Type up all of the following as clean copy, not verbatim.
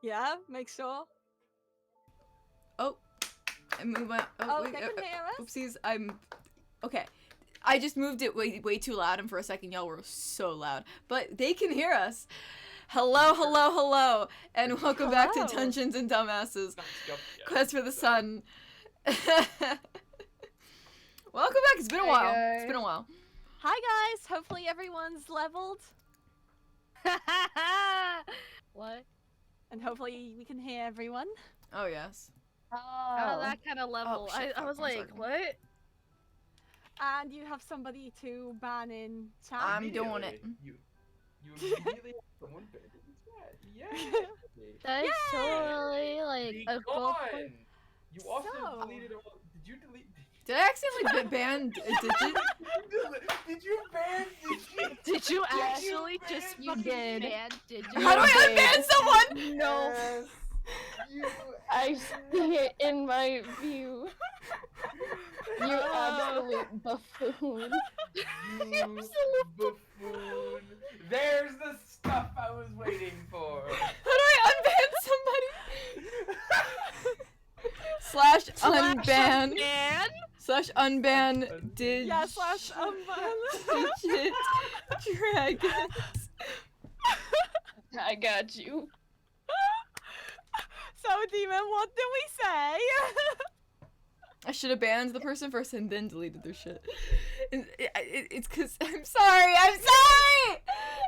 Yeah, make sure. Oh, I move my. Oh, wait, they can hear us? oopsies. I'm. Okay. I just moved it way too loud, and for a second, y'all were so loud. But they can hear us. Hello, hello, hello, and welcome back to Hello. Dungeons and Dumbasses. Not jumped yet, Quest for the so- Sun. Welcome back. It's been a Hey, while. guys. It's been a while. Hi guys, hopefully everyone's leveled. What? And hopefully we can hear everyone. Oh yes. Oh, that kind of level. shit, I fuck, was 1 like, second. what? And you have somebody to ban in chat. I'm doing it. You immediately have someone banned in the chat. Yeah. That is Yay! totally like Be a goal point. gone. You also So- deleted all. Did you delete? Did I accidentally ban Digit? Did you ban Digit? Did you Yes, actually you just did. fucking did. ban? Did you? How do I unban someone? No, Yes, you I see it in my view. You absolute buffoon. You buffoon. There's the stuff I was waiting for. How do I unban somebody? Slash unban. Ban? Slash unban dig. Yeah, slash unban. Digit dragons. I got you. So Demon, what do we say? I should have banned the person first and then deleted their shit. It's cause I'm sorry. I'm sorry.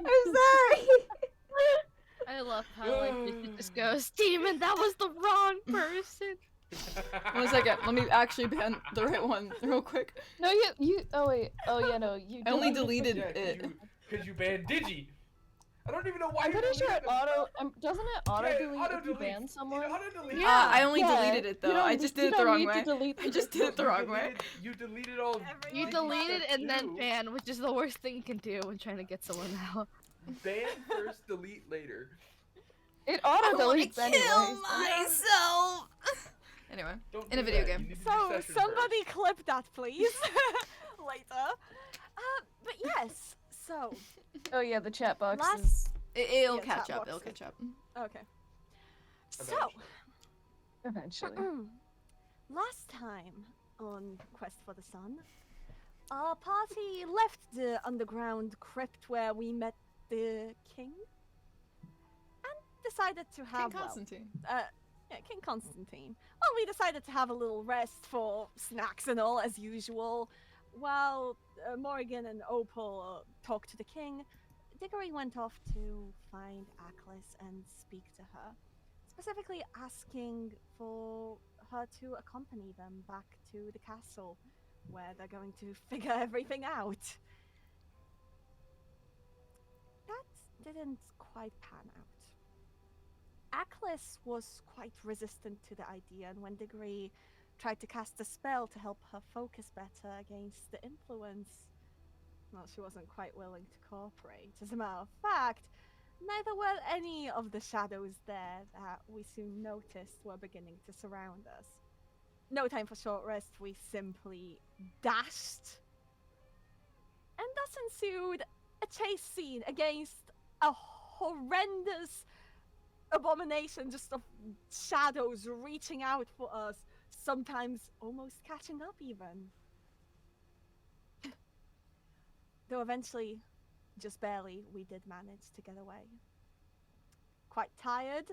I'm sorry. I love how like it just goes, Demon, that was the wrong person. 1 second. Let me actually ban the right one real quick. No, you. Oh wait. Oh yeah, no. You. I only deleted deleted Yeah, it. Cause you banned Digi. I don't even know why I'm you pretty sure deleted it them. doesn't it auto Yeah, delete if you auto-deletes. ban someone? It auto-deletes. Yeah. I only Yeah, deleted it you though. don't- I just you did it the don't wrong need way. to delete I just did it the wrong way. You deleted all. You Everyone deleted and then too. ban, which is the worst thing you can do when trying to get someone out. Ban first, delete later. It I auto wanna deletes kill anyways. myself. Anyway, Don't in a do video that. game. You need to do So session somebody clip that please later. But yes, so Oh yeah, the chat box Last- is It'll Yeah, catch chat up. It'll box. catch up. okay. So Eventually. eventually. last time on Quest for the Sun, our party left the underground crypt where we met the king and decided to King have Constantine. King Constantine. Well, we decided to have a little rest for snacks and all as usual. While Morrigan and Opal talked to the king, Diggory went off to find Aklis and speak to her, specifically asking for her to accompany them back to the castle where they're going to figure everything out. That didn't quite pan out. Aklis was quite resistant to the idea, and when Diggory tried to cast a spell to help her focus better against the influence, well, she wasn't quite willing to cooperate. As a matter of fact, neither were any of the shadows there that we soon noticed were beginning to surround us. No time for short rest, we simply dashed. And thus ensued a chase scene against a horrendous abomination just of shadows reaching out for us, sometimes almost catching up even. Though eventually, just barely, we did manage to get away. Quite tired,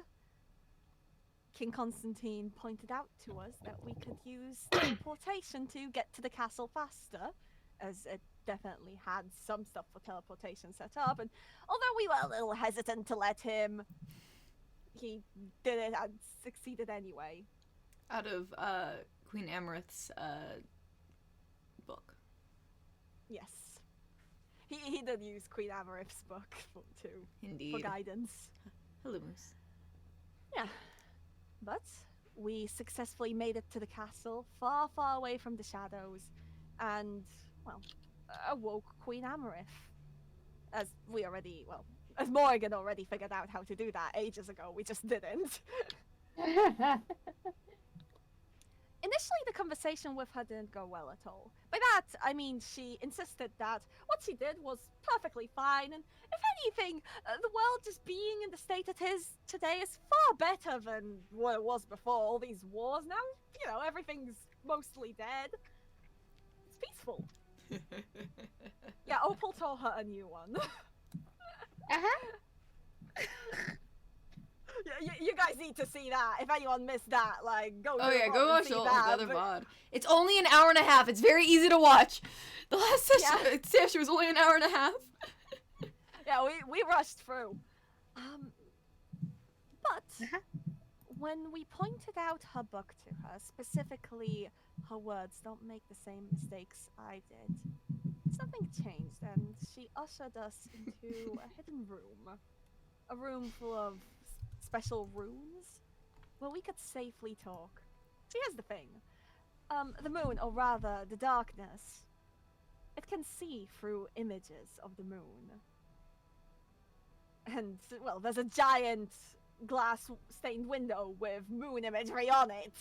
King Constantine pointed out to us that we could use teleportation to get to the castle faster, as it definitely had some stuff for teleportation set up, and although we were a little hesitant to let him, he did it and succeeded anyway. Out of Queen Amarith's book. Yes. He did use Queen Amarith's book for Indeed. guidance. Hello, Moose. Yeah. But we successfully made it to the castle, far, far away from the shadows, and, well, awoke Queen Amarith. As we already, well, as Morrigan already figured out how to do that ages ago, we just didn't. initially, the conversation with her didn't go well at all. By that, I mean she insisted that what she did was perfectly fine, and if anything, the world just being in the state it is today is far better than what it was before all these wars. Now, you know, everything's mostly dead. It's peaceful. Yeah, Opal told her a new one. You guys need to see that. If anyone missed that, like, go. Oh to yeah, the go VOD and watch see the that, other but- VOD. It's only an hour and a half. It's very easy to watch. The last session was only an hour and a half. Yeah, we rushed through. But when we pointed out her book to her, specifically her words don't make the same mistakes I did, something changed, and she ushered us into a hidden room. A room full of special runes where we could safely talk. See, here's the thing. The moon, or rather, the darkness, it can see through images of the moon. And, well, there's a giant glass-stained window with moon imagery on it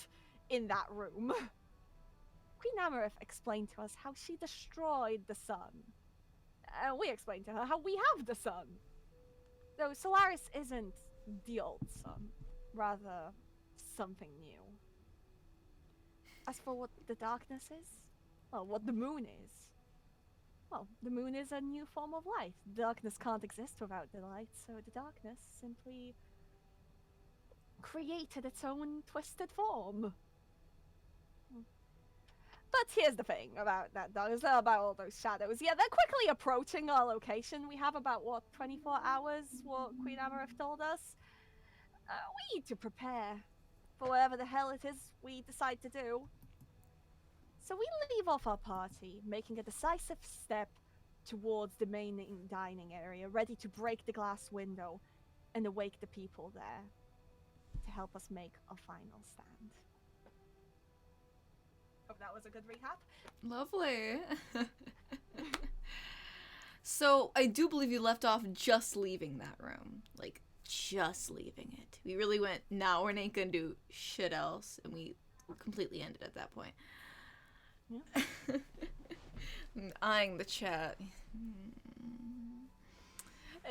in that room. Queen Amarith explained to us how she destroyed the sun. We explained to her how we have the sun. Though Solaris isn't the old sun, rather something new. As for what the darkness is, well, what the moon is, well, the moon is a new form of light. Darkness can't exist without the light, so the darkness simply created its own twisted form. But here's the thing about that darkness, about all those shadows. Yeah, they're quickly approaching our location. We have about, 24 hours, what Queen Amarith told us. We need to prepare for whatever the hell it is we decide to do. So we leave off our party, making a decisive step towards the main dining area, ready to break the glass window and awake the people there to help us make a final stand. Hope that was a good recap. Lovely. So I do believe you left off just leaving that room. Like, just leaving it. We really went, nah, we ain't gonna do shit else. And we completely ended at that point. Yeah. Eyeing the chat.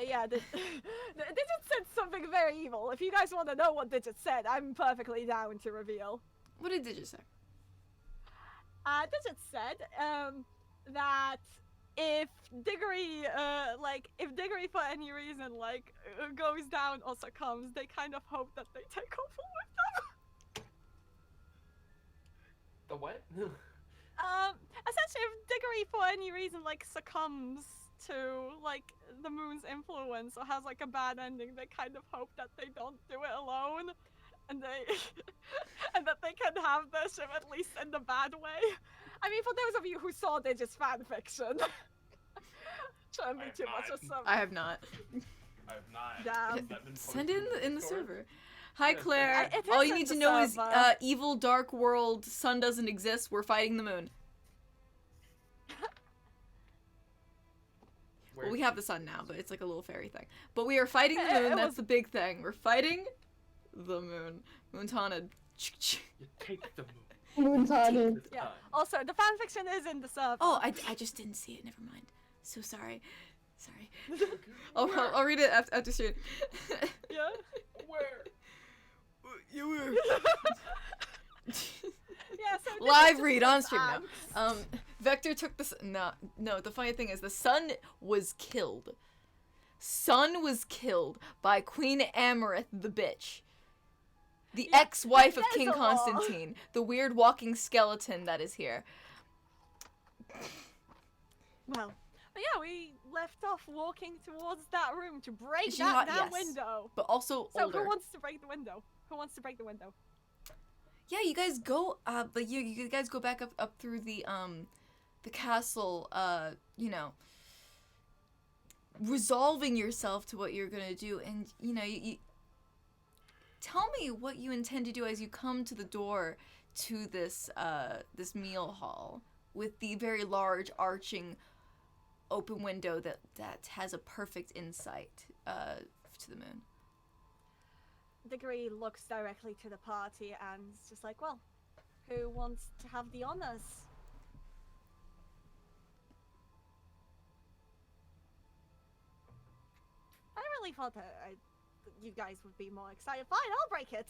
Yeah, Digit said something very evil. If you guys want to know what Digit said, I'm perfectly down to reveal. What did Digit say? Digit said that if Diggory, if Diggory for any reason, goes down or succumbs, they kind of hope that they take Opal with them. The what? Essentially, if Diggory for any reason, succumbs to, the moon's influence or has, a bad ending, they kind of hope that they don't do it alone. And they, and that they can have their ship at least in the bad way. I mean, for those of you who saw Digit's fanfiction, shouldn't be too much of something. I have not. I have not. Damn. Has that been Send it posted in the Discord? server. Hi Yes, Claire. it All is you in need the to know is server. evil dark world, sun doesn't exist, we're fighting the moon. Well, we have the sun now, but it's like a little fairy thing. But we are fighting the moon, It that's was- the big thing. We're fighting the moon. Moon's haunted. You take the moon. Moon's haunted. This Yeah. time. Also, the fanfiction is in the server. Oh, I just didn't see it, never mind. So sorry. Sorry. I'll read it after soon. Yeah. Where? You were. Yeah, so Digit Live just read wants on stream now. angst. Vector took the no. The funny thing is, the sun was killed. Sun was killed by Queen Amarith, the bitch, the Yeah, ex-wife of there's King a law. Constantine, the weird walking skeleton that is here. Well, but yeah, we left off walking towards that room to break She that ha- damn yes. window. But also So older. who wants to break the window? Who wants to break the window? Yeah, you guys go. But you guys go back up through the castle. Resolving yourself to what you're gonna do, and you tell me what you intend to do as you come to the door to this meal hall with the very large arching open window that has a perfect insight to the moon. Diggory looks directly to the party and is just like, well, who wants to have the honors? I really thought that you guys would be more excited. Fine, I'll break it.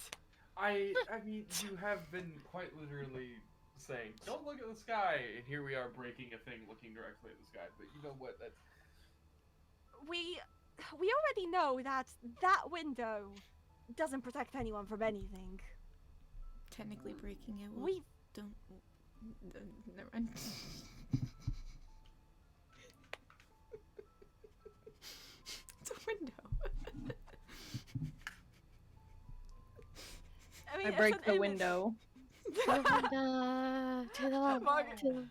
I mean, you have been quite literally saying, "Don't look at the sky," and here we are breaking a thing looking directly at the sky. But you know what? That's We already know that that window doesn't protect anyone from anything. Technically breaking it. Well, We don't. Never mind. It's a window. I mean, I it's break an the image. window. To the left. Margaret- To the...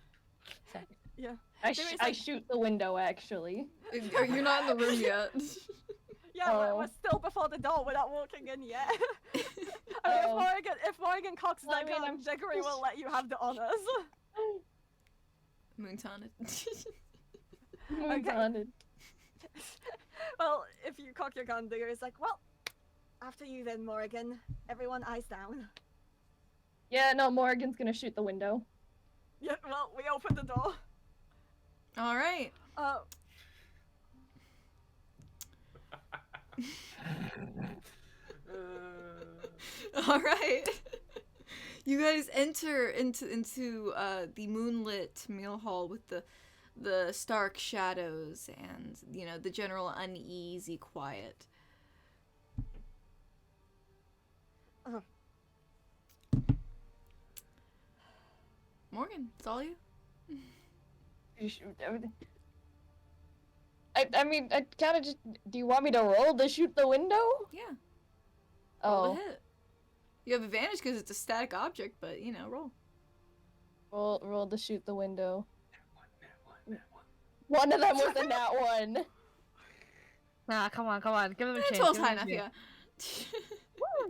Second. Yeah. I, There is I like- shoot the window actually. You're not in the room yet. Yeah, we're Oh. still before the door. We're not walking in yet. I mean, Oh. if Morgan cocks Well, I that mean, gun, I'm Diggory will just- let you have the honors. Moon's haunted. Moon's Okay. haunted. Well, if you cock your gun, Diggory's like, well, after you then, Morgan. Everyone eyes down. Yeah, no, Morgan's gonna shoot the window. Yeah, well, we open the door. All right. All right. You guys enter into the moonlit meal hall with the stark shadows and the general uneasy quiet. Morgan, it's all you. You shoot everything. I mean, I kind of just. Do you want me to roll to shoot the window? Yeah. Roll Oh, to hit. You have advantage because it's a static object, but roll. roll to shoot the window. that one. One of them was a nat one. Nah, come on. Give him a chance. 12's give high him a enough, yeah. chance.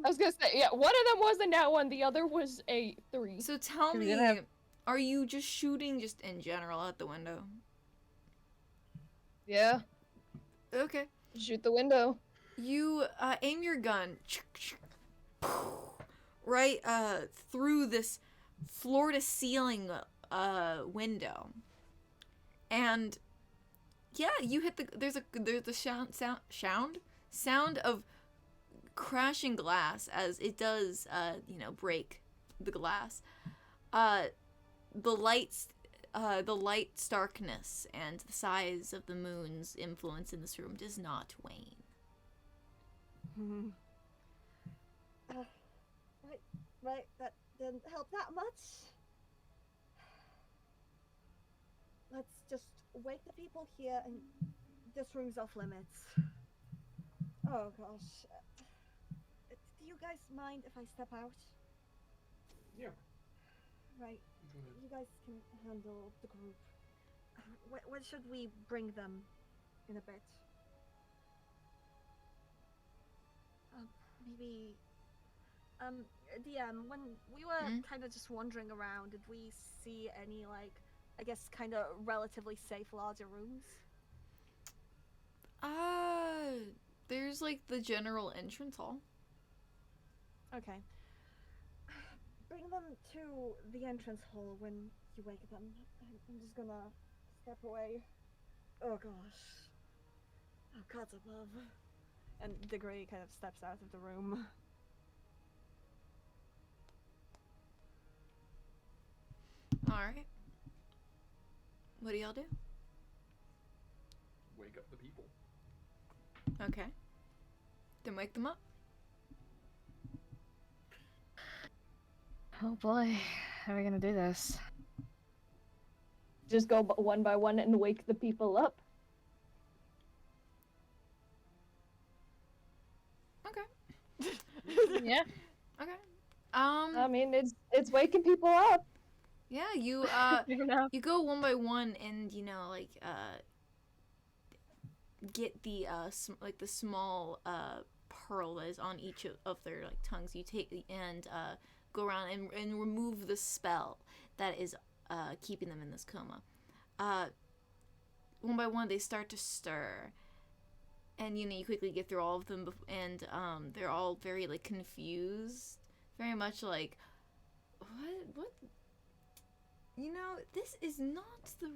I was gonna say, yeah, one of them was a nat one, the other was a 3. So tell You're me, gonna have- are you just shooting just in general at the window? Yeah, Okay. shoot the window. You aim your gun right through this floor to ceiling window, and yeah, you hit there's the sound of crashing glass as it does break the glass. The light starkness and the size of the moon's influence in this room does not wane. Right, that didn't help that much. Let's just wake the people here and this room's off limits. Oh gosh. Do you guys mind if I step out? Yeah. Right, Go ahead. you guys can handle the group. When should we bring them in a bit? Maybe. DM, when we were Mhm. kind of just wandering around, did we see any, like, I guess, kind of relatively safe larger rooms? There's like the general entrance hall. Okay. Bring them to the entrance hall when you wake them. I'm just gonna step away. Oh gosh. Oh, God's above. And Diggory kind of steps out of the room. Alright. What do y'all do? Wake up the people. Okay. Then wake them up. Oh boy, how are we gonna do this? Just go one by one and wake the people up. Okay. Yeah. Okay. I mean, it's waking people up. Yeah, you Fair enough. you go one by one and get the the small pearl that is on each of their tongues. You take and go around and remove the spell that is keeping them in this coma. One by one they start to stir, and you quickly get through all of them, and they're all very confused, very much like, What? You know, this is not the.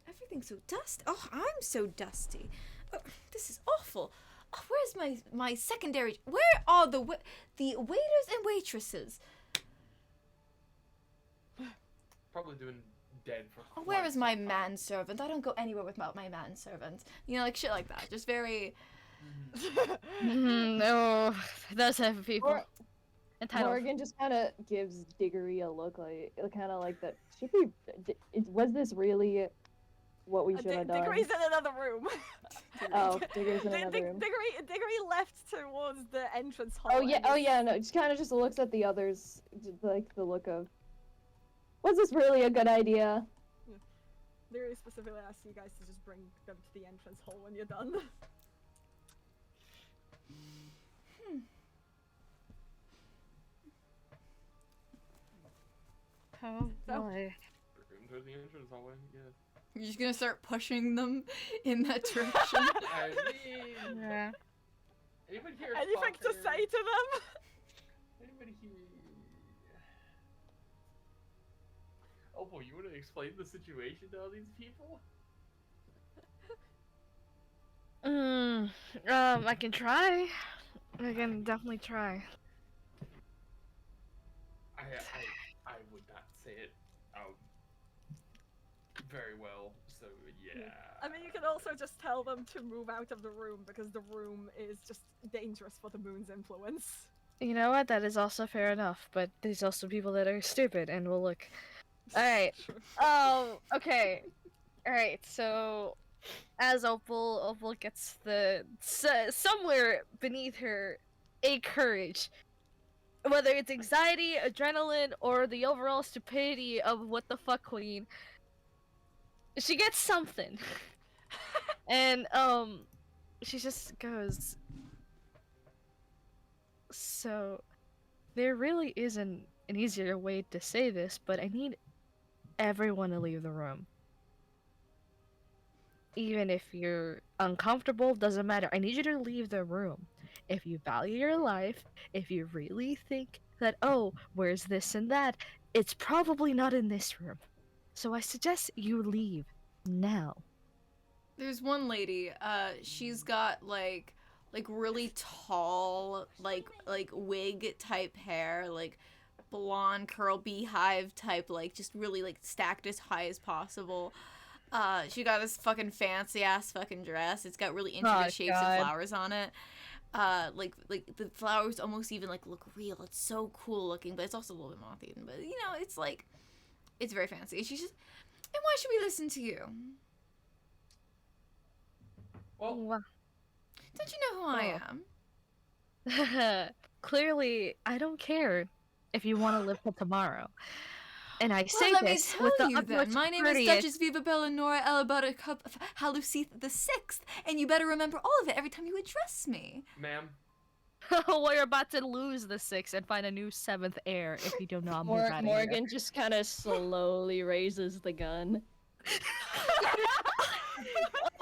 Everything's so dusty. Oh, I'm so dusty. Oh, this is awful. Oh, where's my secondary? Where are the waiters and waitresses? Probably doing dead for. Oh, where quite is my some time. manservant? I don't go anywhere without my manservant. You know, like shit like that. Just very. No, those type of people. Or- Entitled. Morgan just kind of gives Diggory a look, like kind of like that. Should we? Was this really what we should have done? Diggory's in another room. Oh, Diggory's in another room. Diggory left towards the entrance hall. Oh yeah, and oh is- yeah. No, just kind of just looks at the others, like the look of. Was this really a good idea? Diggory specifically asks you guys to just bring them to the entrance hall when you're done. Oh No. boy. Room to the entrance hallway. Yeah. You're just gonna start pushing them in that direction. I mean, Yeah. anybody here? Anything to Stalker? say to them? Anybody here? Oh boy, you want to explain the situation to all these people? I can try. I can definitely try. I would not say it out very well. So yeah. I mean, you can also just tell them to move out of the room because the room is just dangerous for the moon's influence. You know what? That is also fair enough. But there's also people that are stupid and will look. All right. Okay. All right. So, as Opal gets somewhere beneath her a courage, whether it's anxiety, adrenaline, or the overall stupidity of what the fuck queen, she gets something, and she just goes. So, there really isn't an easier way to say this, but I need everyone to leave the room. Even if you're uncomfortable, doesn't matter. I need you to leave the room. If you value your life, if you really think that, oh, where's this and that, it's probably not in this room. So I suggest you leave now. There's one lady, she's got like really tall, like wig type hair, like blonde curl beehive type, like just really like stacked as high as possible. She got this fucking fancy ass fucking dress. It's got really intricate shapes God. and flowers on it. Like the flowers almost even like look real. It's so cool looking, but it's also a little bit moth-eaten. But you know, it's like, it's very fancy. She's just, and why should we listen to you? Well, Don't you know who I am? Clearly, I don't care if you want to live till tomorrow. And I say Well, let me this tell with the you then. utmost My name is courteous- Duchess Viva Bella Nora Elabata Halucith the Sixth, and you better remember all of it every time you address me. ma'am. We're about to lose the 6th and find a new 7th heir if you do not move out of here. Morgan just kind of slowly raises the gun.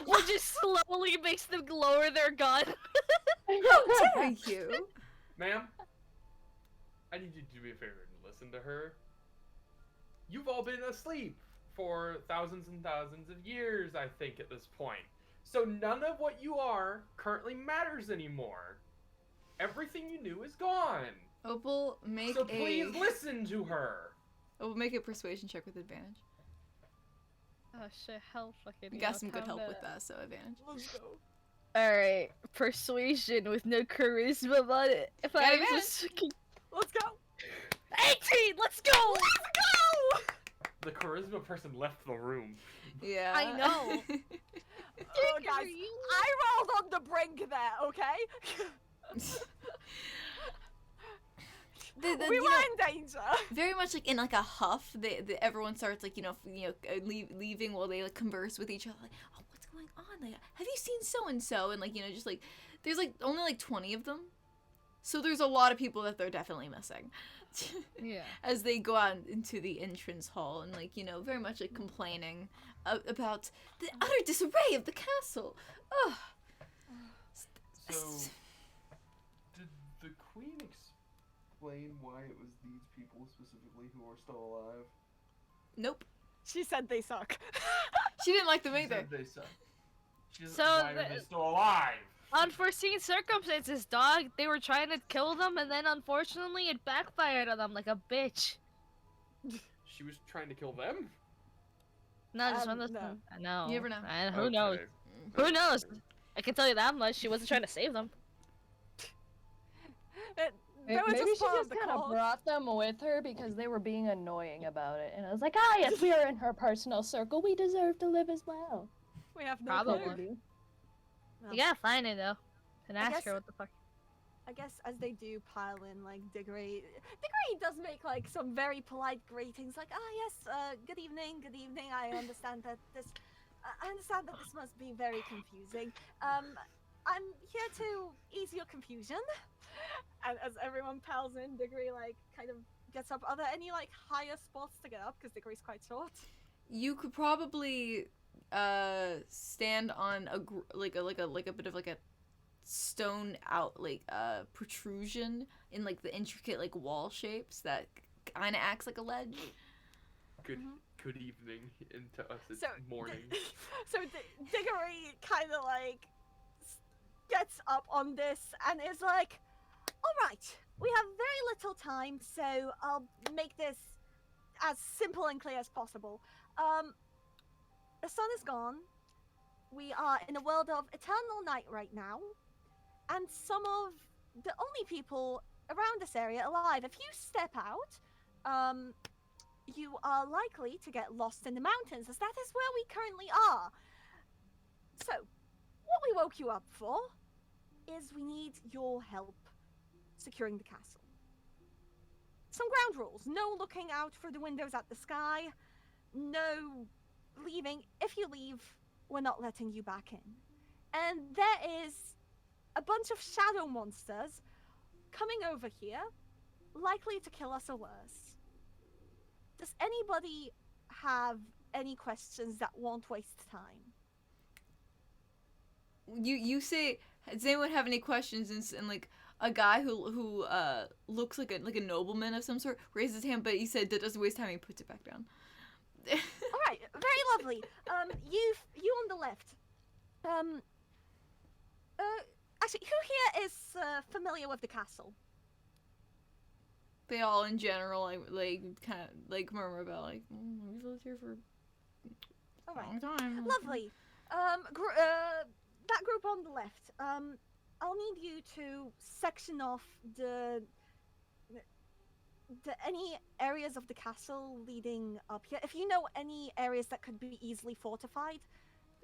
Or just slowly makes them lower their gun. How dare you? Ma'am, I need you to do me a favor and listen to her. You've all been asleep for thousands and thousands of years, I think, at this point. So none of what you are currently matters anymore. Everything you knew is gone. Opal, make So please a. listen to her. Opal, make a persuasion check with advantage. Oh shit, hell fucking You yeah, got some good time help to- with that, so advantage. Let's go. Alright, persuasion with no charisma, but if Got I advantage. just... Let's go. 18! Let's go! The charisma person left the room. Yeah. I know. Oh, guys, I rolled on the brink there, okay? We were in danger. Very much like in like a huff. Everyone starts like leaving while they like converse with each other. Like, oh, what's going on? Like, have you seen so and so? And like just like there's like only like 20 of them, so there's a lot of people that they're definitely missing. Yeah. As they go out into the entrance hall and like very much like complaining about the utter disarray of the castle. Ugh. So, did the queen explain why it was these people specifically who are still alive? Nope. She said they suck. She didn't like them She either. said they suck. She doesn't- So why are the- they still alive? Unforeseen circumstances, dog. They were trying to kill them, and then unfortunately, it backfired on them like a bitch. She was trying to kill them? No, just one No. of those. I know. You never know. And who knows? Okay. Who knows? I can tell you that much. She wasn't trying to save them. They were Maybe just she part just of the kind of cause. brought them with her because they were being annoying about it, and I was like, ah, yes, we are in her personal circle. We deserve to live as well. We have no Probably. clue. Maybe. Well, You gotta find it though, and I ask guess- her what the fuck. I guess as they do pile in, like, Diggory does make, like, some very polite greetings, like, yes, good evening, I understand that this must be very confusing. I'm here to ease your confusion. And as everyone piles in, Diggory, like, kind of gets up. Are there any, like, higher spots to get up? Because Diggory's quite short. You could probably stand on a like a bit of like a stone out like protrusion in like the intricate like wall shapes that kind of acts like a ledge. Good Mhm. good evening. And to us it's So, morning. So Diggory kind of like gets up on this and is like, "All right, we have very little time, so I'll make this as simple and clear as possible. The sun is gone. We are in a world of eternal night right now, and some of the only people around this area alive. If you step out, you are likely to get lost in the mountains, as that is where we currently are. So, what we woke you up for is we need your help securing the castle. Some ground rules. No looking out through the windows at the sky. No leaving. If you leave, we're not letting you back in. And there is a bunch of shadow monsters coming over here, likely to kill us or worse. Does anybody have any questions that won't waste time? You say, does anyone have any questions? And like a guy who looks like a nobleman of some sort raises his hand, but he said that doesn't waste time. He puts it back down. All right, very lovely. You on the left. Actually, who here is familiar with the castle? They all in general like kind of like murmur about like we've lived here for All a right, long time. lovely. That group on the left. I'll need you to section off the any areas of the castle leading up here. If you know any areas that could be easily fortified,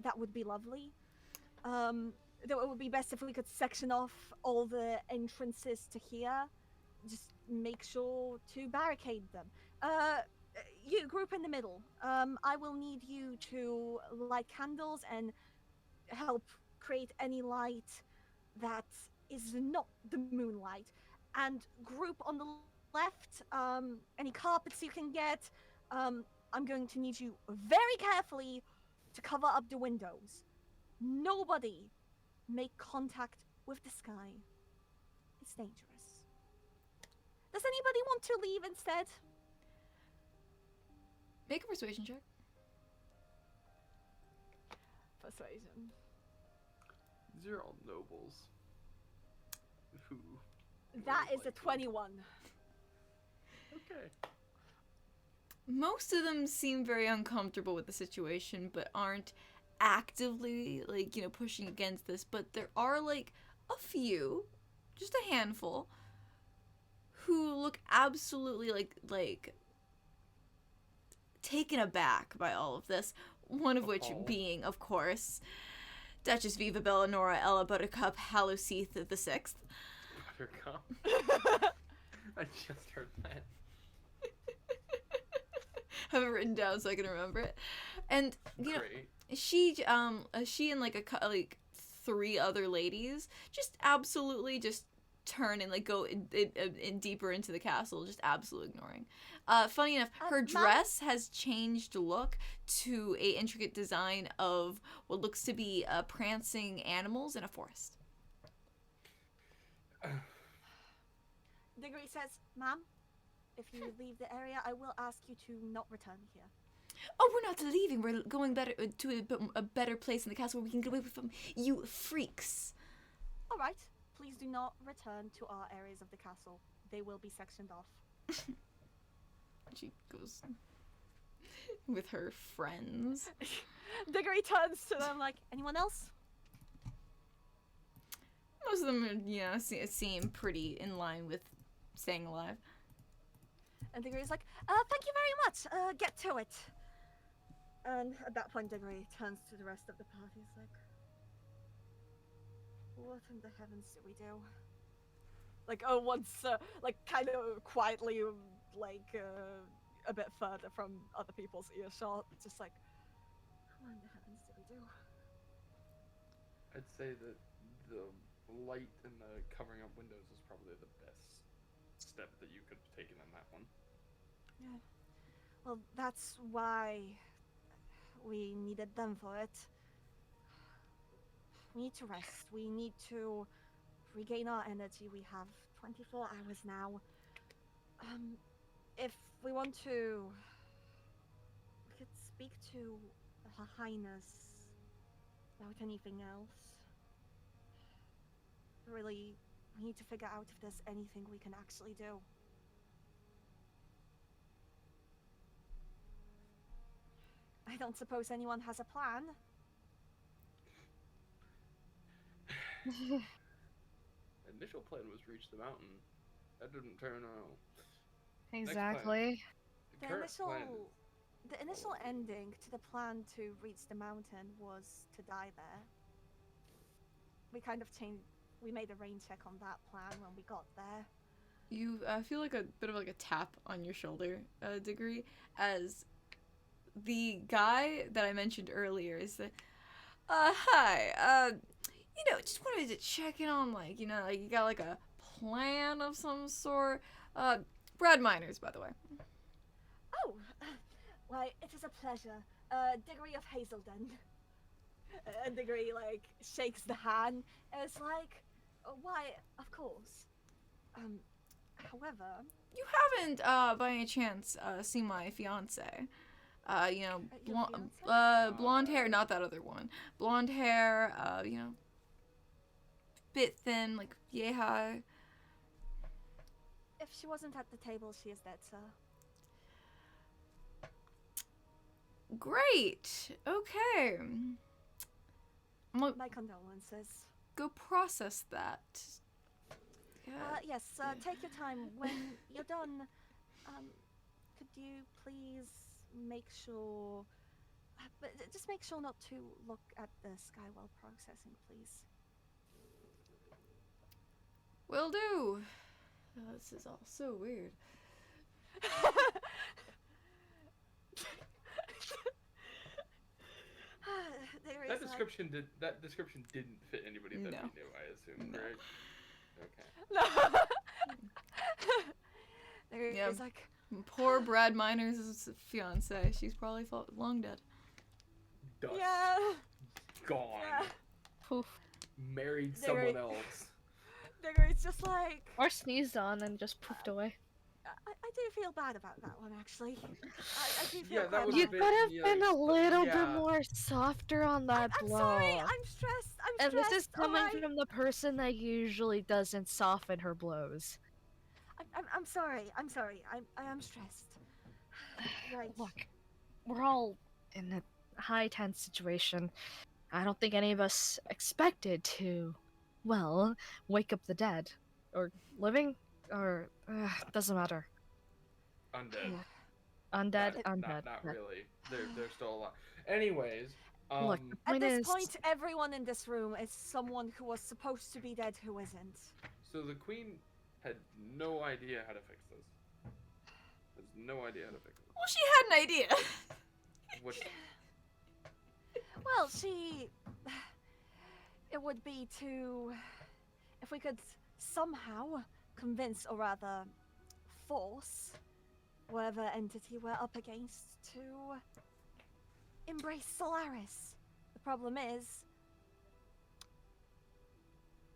that would be lovely. Though it would be best if we could section off all the entrances to here. Just make sure to barricade them. You group in the middle. I will need you to light candles and help create any light that is not the moonlight. And group on the left, any carpets you can get. I'm going to need you very carefully to cover up the windows. Nobody make contact with the sky. It's dangerous. Does anybody want to leave instead? Make a persuasion check. Persuasion. These are all nobles. Who? That would is a like to- 21. Okay. Most of them seem very uncomfortable with the situation, but aren't actively like pushing against this. But there are like a few, just a handful, who look absolutely like taken aback by all of this. One of which Appalled. being, of course, Duchess Viva Bellanora Ella Buttercup Haloseath the Sixth. Buttercup. I just heard that. Have it written down so I can remember it. And Great. she and like three other ladies just absolutely just turn and like go in deeper into the castle, just absolutely ignoring. Funny enough, her Mom? dress has changed look to a intricate design of what looks to be prancing animals in a forest. Diggory says, "Ma'am, if you leave the area, I will ask you to not return here." Oh, we're not leaving. We're going better to a better place in the castle where we can get away from you freaks. All right. Please do not return to our areas of the castle. They will be sectioned off. She goes with her friends. Diggory turns to them like, "Anyone else?" Most of them, seem pretty in line with staying alive. And Diggory's like, "Thank you very much. Get to it." And at that point, Diggory turns to the rest of the party. He's like, "What in the heavens do we do?" Like, once, like, kind of quietly, like, a bit further from other people's earshot, just like, "What in the heavens do we do?" I'd say that the light and the covering up windows is probably the best step that you could have taken on that one. Yeah. Well, that's why we needed them for it. We need to rest. We need to regain our energy. We have 24 hours now. If we want to, we could speak to Her Highness about anything else. Really, we need to figure out if there's anything we can actually do. I don't suppose anyone has a plan. Initial plan was reach the mountain. That didn't turn out. Exactly. The current plan is The initial ending to the plan to reach the mountain was to die there. We kind of changed. We made a rain check on that plan when we got there. You feel like a bit of like a tap on your shoulder, Diggory, as the guy that I mentioned earlier is the, hi, just wanted to check in on, like, you got like a plan of some sort. Brad Miners, by the way. Oh, why, it is a pleasure. Diggory of Hazelden. And Diggory, like, shakes the hand. And it's like, why, of course. However, You haven't, by any chance, seen my fiance. your fiancé? Blonde hair, not that other one. Blonde hair, bit thin, like, yay high. If she wasn't at the table, she is dead, sir. Great. Okay. I'm gonna My condolences. go process that. Yeah. Yes, take your time. When you're done, could you please make sure... but just make sure not to look at the sky while processing, please. Will do. Oh, this is all so weird. There that is, description didn't fit anybody that No. we knew, I assume, No. right? Okay. No. There Yeah. is like... Poor Brad Miners' fiance. She's probably long dead. Dust. Yeah. Gone. Yeah. Poof. Married There someone it- else. Diggory's just like... Or sneezed on and just poofed away. I do feel bad about that one, actually. I do feel Yeah, that quite was bad. a You bit- could have yeah, been a little yeah. bit more softer on that I'm blow. sorry, I'm stressed, I'm And stressed. this is coming alright? from the person that usually doesn't soften her blows. I'm sorry, I am stressed. Right. Look, we're all in a high tense situation. I don't think any of us expected to, well, wake up the dead. Or living? Or, doesn't matter. Undead. Undead, It- undead. Not yeah. really. They're still alive. Anyways, Look, the At point this is, point, everyone in this room is someone who was supposed to be dead who isn't. so the queen had no idea how to fix this. Has no idea how to fix it. Well, she had an idea. Which Well, she... It would be to... If we could somehow convince, or rather, force, whatever entity we're up against to embrace Solaris. The problem is,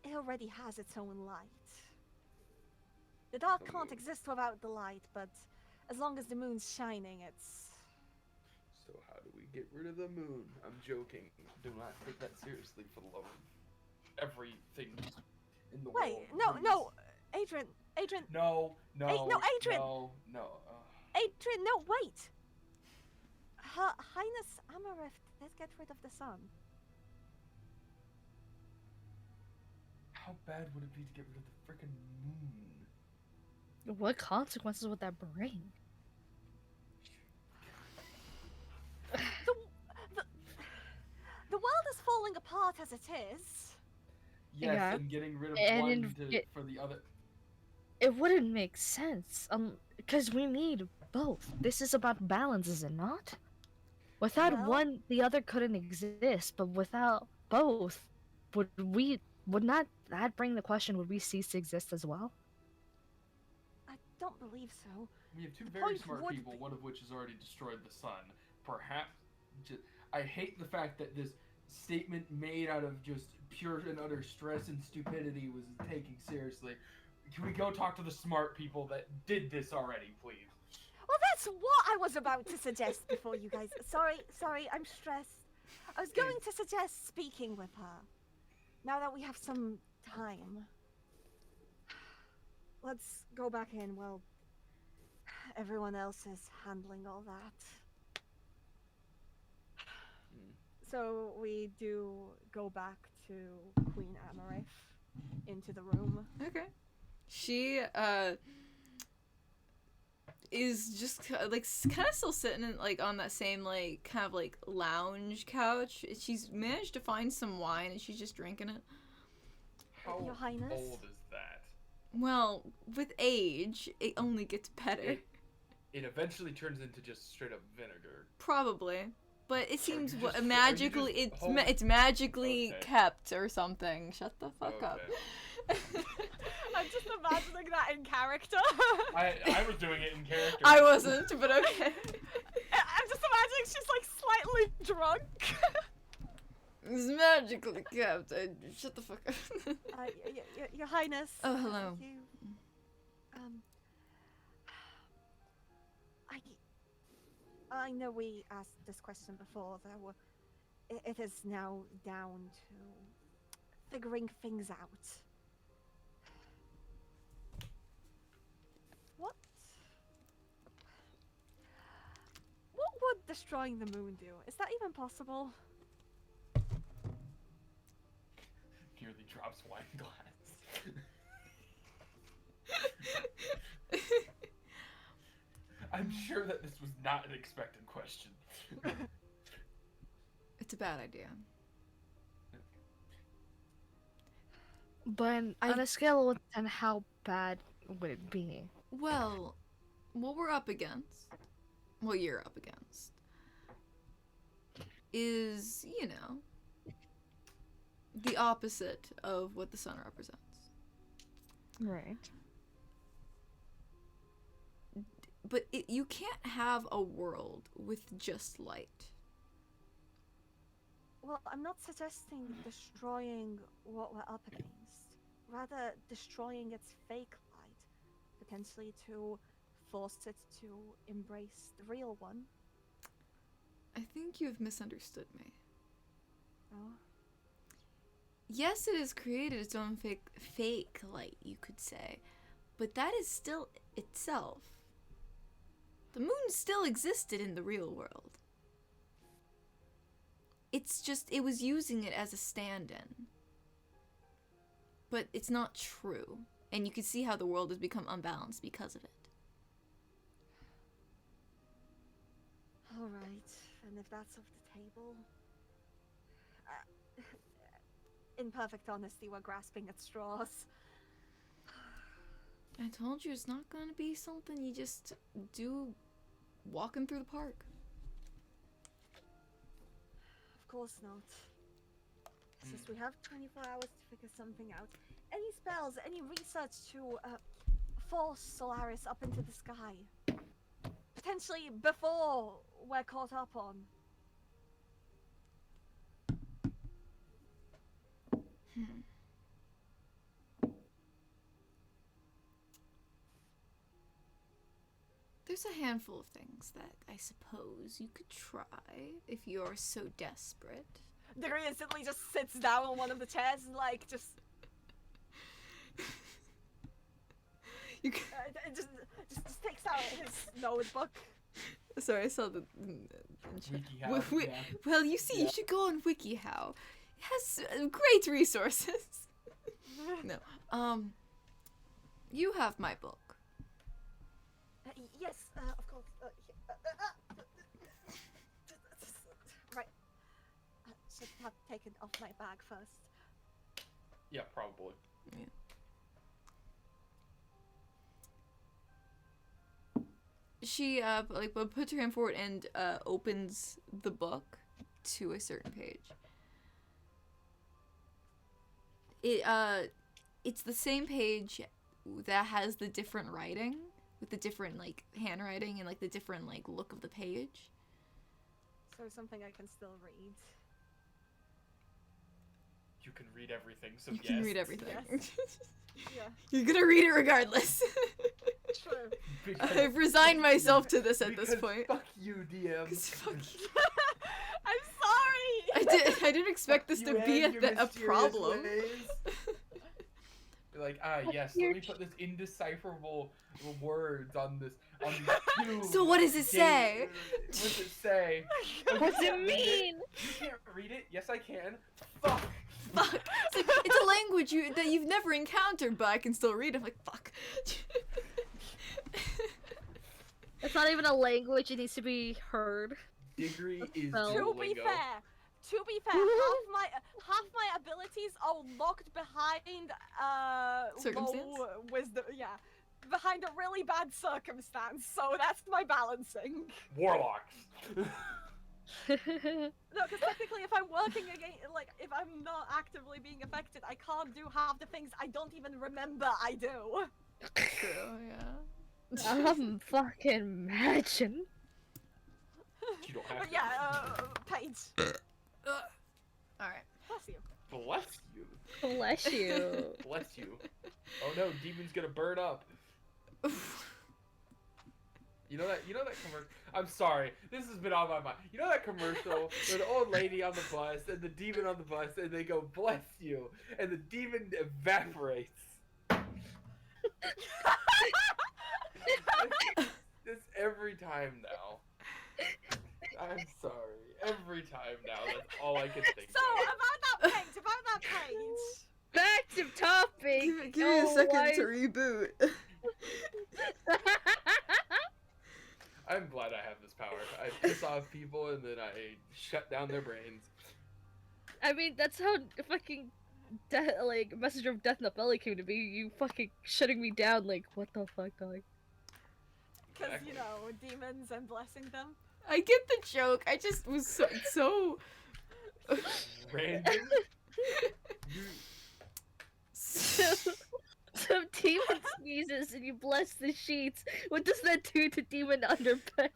it already has its own light. The dark The can't moon. exist without the light, but as long as the moon's shining, it's. So how do we get rid of the moon? I'm joking. Do not take that seriously for the love of everything in the Wait, world. no, please. no, Adrian, Adrian, No, no, no, Adrian! no. Adrian, no, wait! Her Highness Amarith did get rid of the sun. How bad would it be to get rid of the frickin' moon? What consequences would that bring? The, the, the world is falling apart as it is. Yes, Yeah. and getting rid of And one it- for the other. It wouldn't make sense, because we need both. This is about balance, is it not? Without Well- one, the other couldn't exist, but without both, would not that bring the question, would we cease to exist as well? I don't believe so. We have two The very point smart would people, be- one of which has already destroyed the sun. Perhaps, I hate the fact that this statement made out of just pure and utter stress and stupidity was taken seriously. Can we go talk to the smart people that did this already, please? Well, that's what I was about to suggest before you guys. Sorry, I'm stressed. I was going to suggest speaking with her. Now that we have some time. Let's go back in while everyone else is handling all that. So we do go back to Queen Amarith into the room. Okay. She is just like kind of still sitting in, like on that same like kind of like lounge couch. She's managed to find some wine and she's just drinking it. How Your Highness? old is that? Well, with age, it only gets better. It eventually turns into just straight up vinegar. Probably. But it So are seems you what just- are you magically just it's holding- it's magically Okay. kept or something. Shut the fuck up. I'm just imagining that in character. I was doing it in character. I wasn't, but okay. I'm just imagining she's like slightly drunk. It's magically kept. Shut the fuck up. Your Highness. Oh, hello. I know we asked this question before, though. It is now down to figuring things out. What? What would destroying the moon do? Is that even possible? Nearly drops wine glass. I'm sure that this was not an expected question. It's a bad idea. But on a scale of 1 to 10, how bad would it be? Well, what we're up against, what you're up against, is, you know, the opposite of what the sun represents. Right. But you can't have a world with just light. Well, I'm not suggesting destroying what we're up against. Rather, destroying its fake light. Potentially to force it to embrace the real one. I think you've misunderstood me. Oh? Yes, it has created its own fake light, you could say. But that is still itself. The moon still existed in the real world. It's just, it was using it as a stand-in. But it's not true. And you can see how the world has become unbalanced because of it. Alright, and if that's off the table. In perfect honesty, we're grasping at straws. I told you it's not gonna be something you just do walking through the park. Of course not. Since we have 24 hours to figure something out. Any spells, any research to force Solaris up into the sky? Potentially before we're caught up on. There's a handful of things that I suppose you could try if you're so desperate. Diggory instantly just sits down on one of the chairs and like just You can, just takes out his notebook. sorry, I saw the. WikiHow, Well, yeah. well, you see, Yeah. you should go on WikiHow. It has great resources. No, you have my book. Yes, of course. Right. I should have taken off my bag first. Yeah, probably. She puts her hand forward and opens the book to a certain page. It's the same page that has the different writing with the different like handwriting and like the different like look of the page. So something I can still read. You can read everything, so You yes. can read everything. Yeah, You're gonna read it regardless. true. Because- I've resigned myself to this at this because point. Fuck you, DM. 'Cause fuck you. I'm sorry. I didn't expect this to You be and your a mysterious problem. ways. You're like, yes, let me put this indecipherable words on this cube. So what does it say? What does it say? Oh, you What's it can't read mean? You can't read it? Yes, I can. Fuck. Fuck. It's a language that you've never encountered, but I can still read. I'm like, fuck. It's not even a language, it needs to be heard. Diggory is Well- To be Duolingo. fair, half my abilities are locked behind Circumstance? low wisdom. Yeah, behind a really bad circumstance. So that's my balancing. Warlocks. No, because technically, if I'm working again, like if I'm not actively being affected, I can't do half the things I don't even remember I do. True, yeah. Fucking imagine. You don't have But to. yeah, Paige, Alright. bless you. Bless you. Bless you. Bless you. Oh no, demon's gonna burn up. You know that commercial. I'm sorry, this has been on my mind. You know that commercial where the old lady on the bus and the demon on the bus, and they go "bless you," and the demon evaporates. It's every time now. I'm sorry. Every time now. That's all I can think So of. about that page. Back to topic. Give me a Oh, second why- to reboot. I'm glad I have this power. I piss off people and then I shut down their brains. I mean, that's how fucking Messenger of Death Nobelli came to be. You fucking shutting me down. Like, what the fuck, dog? Because Exactly. you know, demons and blessing them. I get the joke. I just was so Random. So demon sneezes and you bless the sheets. What does that do to demon underbed?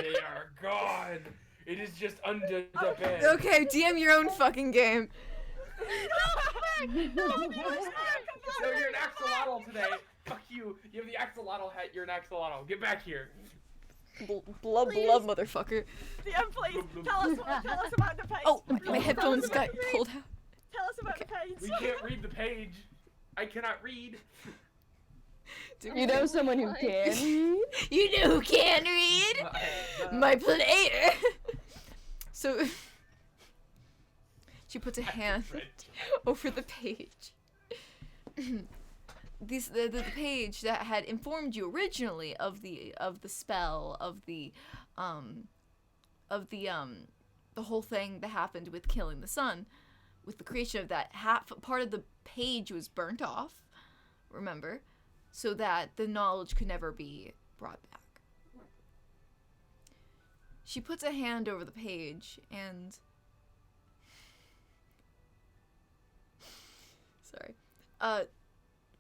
They are gone. It is just under the bed. Okay, DM your own fucking game. No, you're an axolotl today. Fuck you. You have the axolotl hat. You're an axolotl. Get back here. Blub, motherfucker. DM, please tell us about the page. Oh, my Tell us headphones about got the page. pulled out. Tell us about the We page. can't read the page. I cannot read. You know someone who What? can read? You know who can read? My player. So she puts a hand over the page. The page that had informed you originally of the spell the whole thing that happened with killing the sun, with the creation of that half part of the page was burnt off, remember, so that the knowledge could never be brought back. She puts a hand over the page and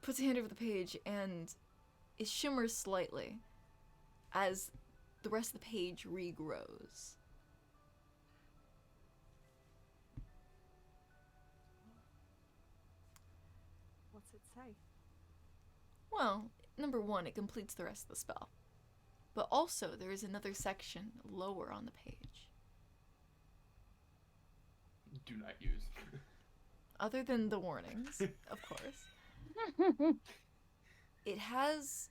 puts a hand over the page and it shimmers slightly as the rest of the page regrows. What's it say? Well, number one, it completes the rest of the spell. But also, there is another section lower on the page. Do not use. Other than the warnings, of course. It has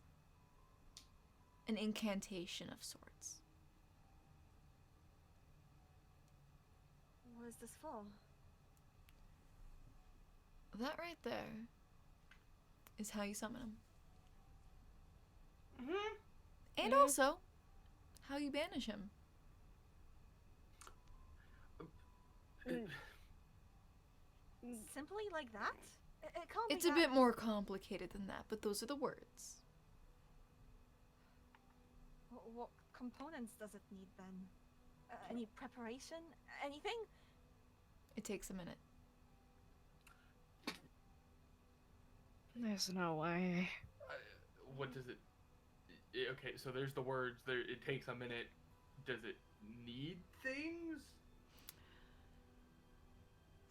an incantation of sorts. What is this for? That right there is how you summon him. And also, how you banish him. Simply like that? It can't It's be a that. bit more complicated than that, but those are the words. What components does it need then? Any preparation? Anything? It takes a minute. There's no way. What does it? Okay, so there's the words. There, it takes a minute. Does it need things?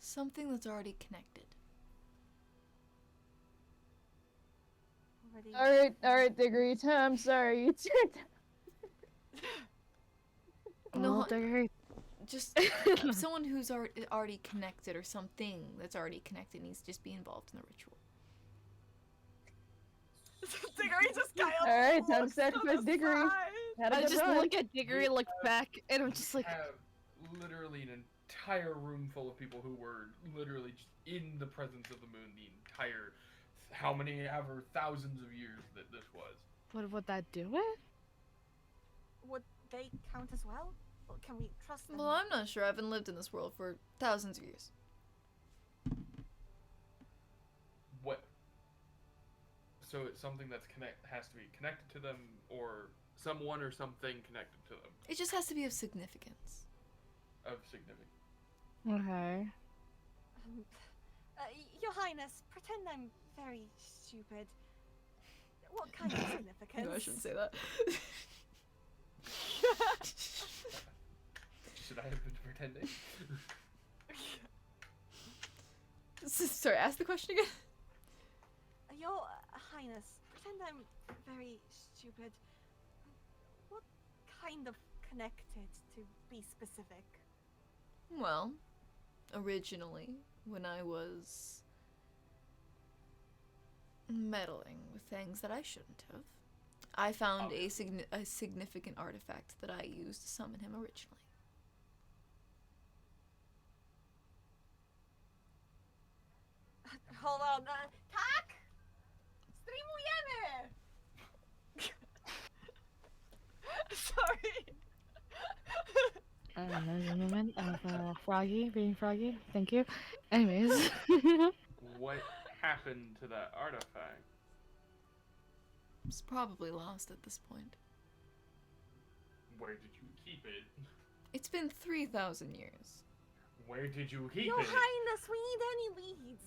Something that's already connected. Already. Alright, Diggory, I'm sorry. It's your No, Well, Diggory. just someone who's already connected, or something that's already connected needs to just be involved in the ritual. Diggory just kind of Alright, time to looks to sacrifice the Diggory. side. Had a I good just run. look at Diggory, look back, and I'm just like, Have literally an entire room full of people who were literally just in the presence of the moon the entire, how many ever thousands of years that this was. what would that do it? Would they count as well? Or can we trust them? Well, I'm not sure. I haven't lived in this world for thousands of years. What? So it's something that's has to be connected to them, or someone or something connected to them It just has to be of significance. of significance. Okay. Your Highness, pretend I'm very stupid. What kind of significance? No, I shouldn't say that. Should I have been pretending? Sorry, ask the question again. Your Highness, pretend I'm very stupid. What kind of connected, to be specific? Well, originally, when I was meddling with things that I shouldn't have, I found a significant artifact that I used to summon him originally. Hold on. Tak! Streamujemy! Sorry. There's a moment of Froggy being Froggy. Thank you. Anyways. What happened to that artifact? It's probably lost at this point. Where did you keep it? It's been 3,000 years. Where did you keep Your it? Highness, we need any leads.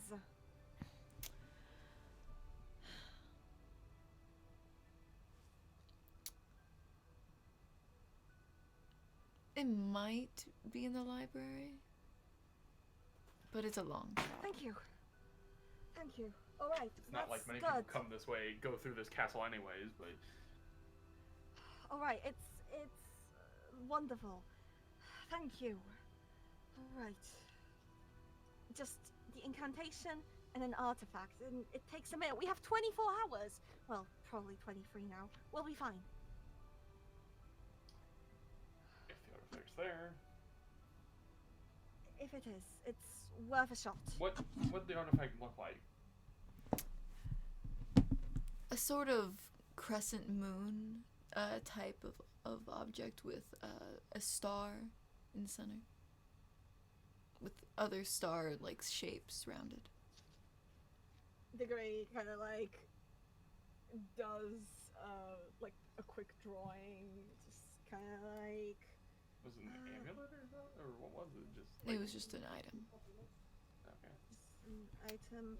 It might be in the library, but it's a long shot. Thank you. Thank you. Alright, It's not like many good. people come this way, go through this castle anyways, but Alright, it's wonderful. Thank you. Alright. Just the incantation and an artifact, and it takes a minute. We have 24 hours. Well, probably 23 now. We'll be fine. if the artifact's there. If it is, it's worth a shot. What the artifact look like? A sort of crescent moon type of object with a star in the center. With other star-like shapes surrounded. Diggory kind of like does like a quick drawing, just kind of like Was it an amulet or something? Or what was it? Just It was just an item. okay. an item.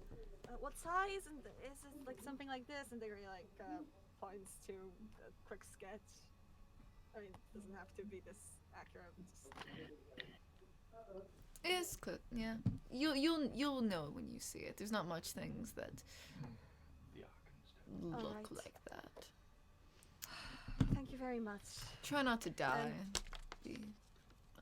What size? And is it like something like this? And Diggory like points to a quick sketch. I mean, it doesn't have to be this accurate. Just It's good, yeah. You'll know when you see it. There's not much things that The Arcans. look Alright. like that. Thank you very much. Try not to die. Be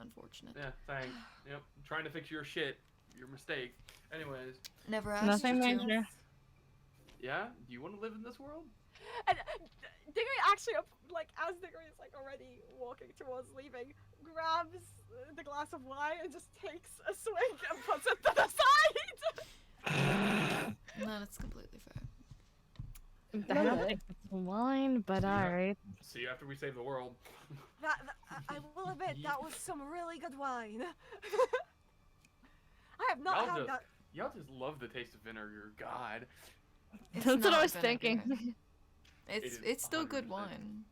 unfortunate. Yeah, thanks. Yep, trying to fix your shit, your mistake. Anyways, Never asked Nothing you to. major. yeah, do you want to live in this world? And Diggory actually, like, as Diggory is like already walking towards leaving, grabs the glass of wine and just takes a swig and puts it to the side. No, that's completely fair. I don't think it's wine, but Yeah. alright. See you after we save the world. I will admit that was some really good wine. I have not had that. Y'all just love the taste of vinegar. God. It's That's what I not was vinegar. thinking. It's still good 100%. wine.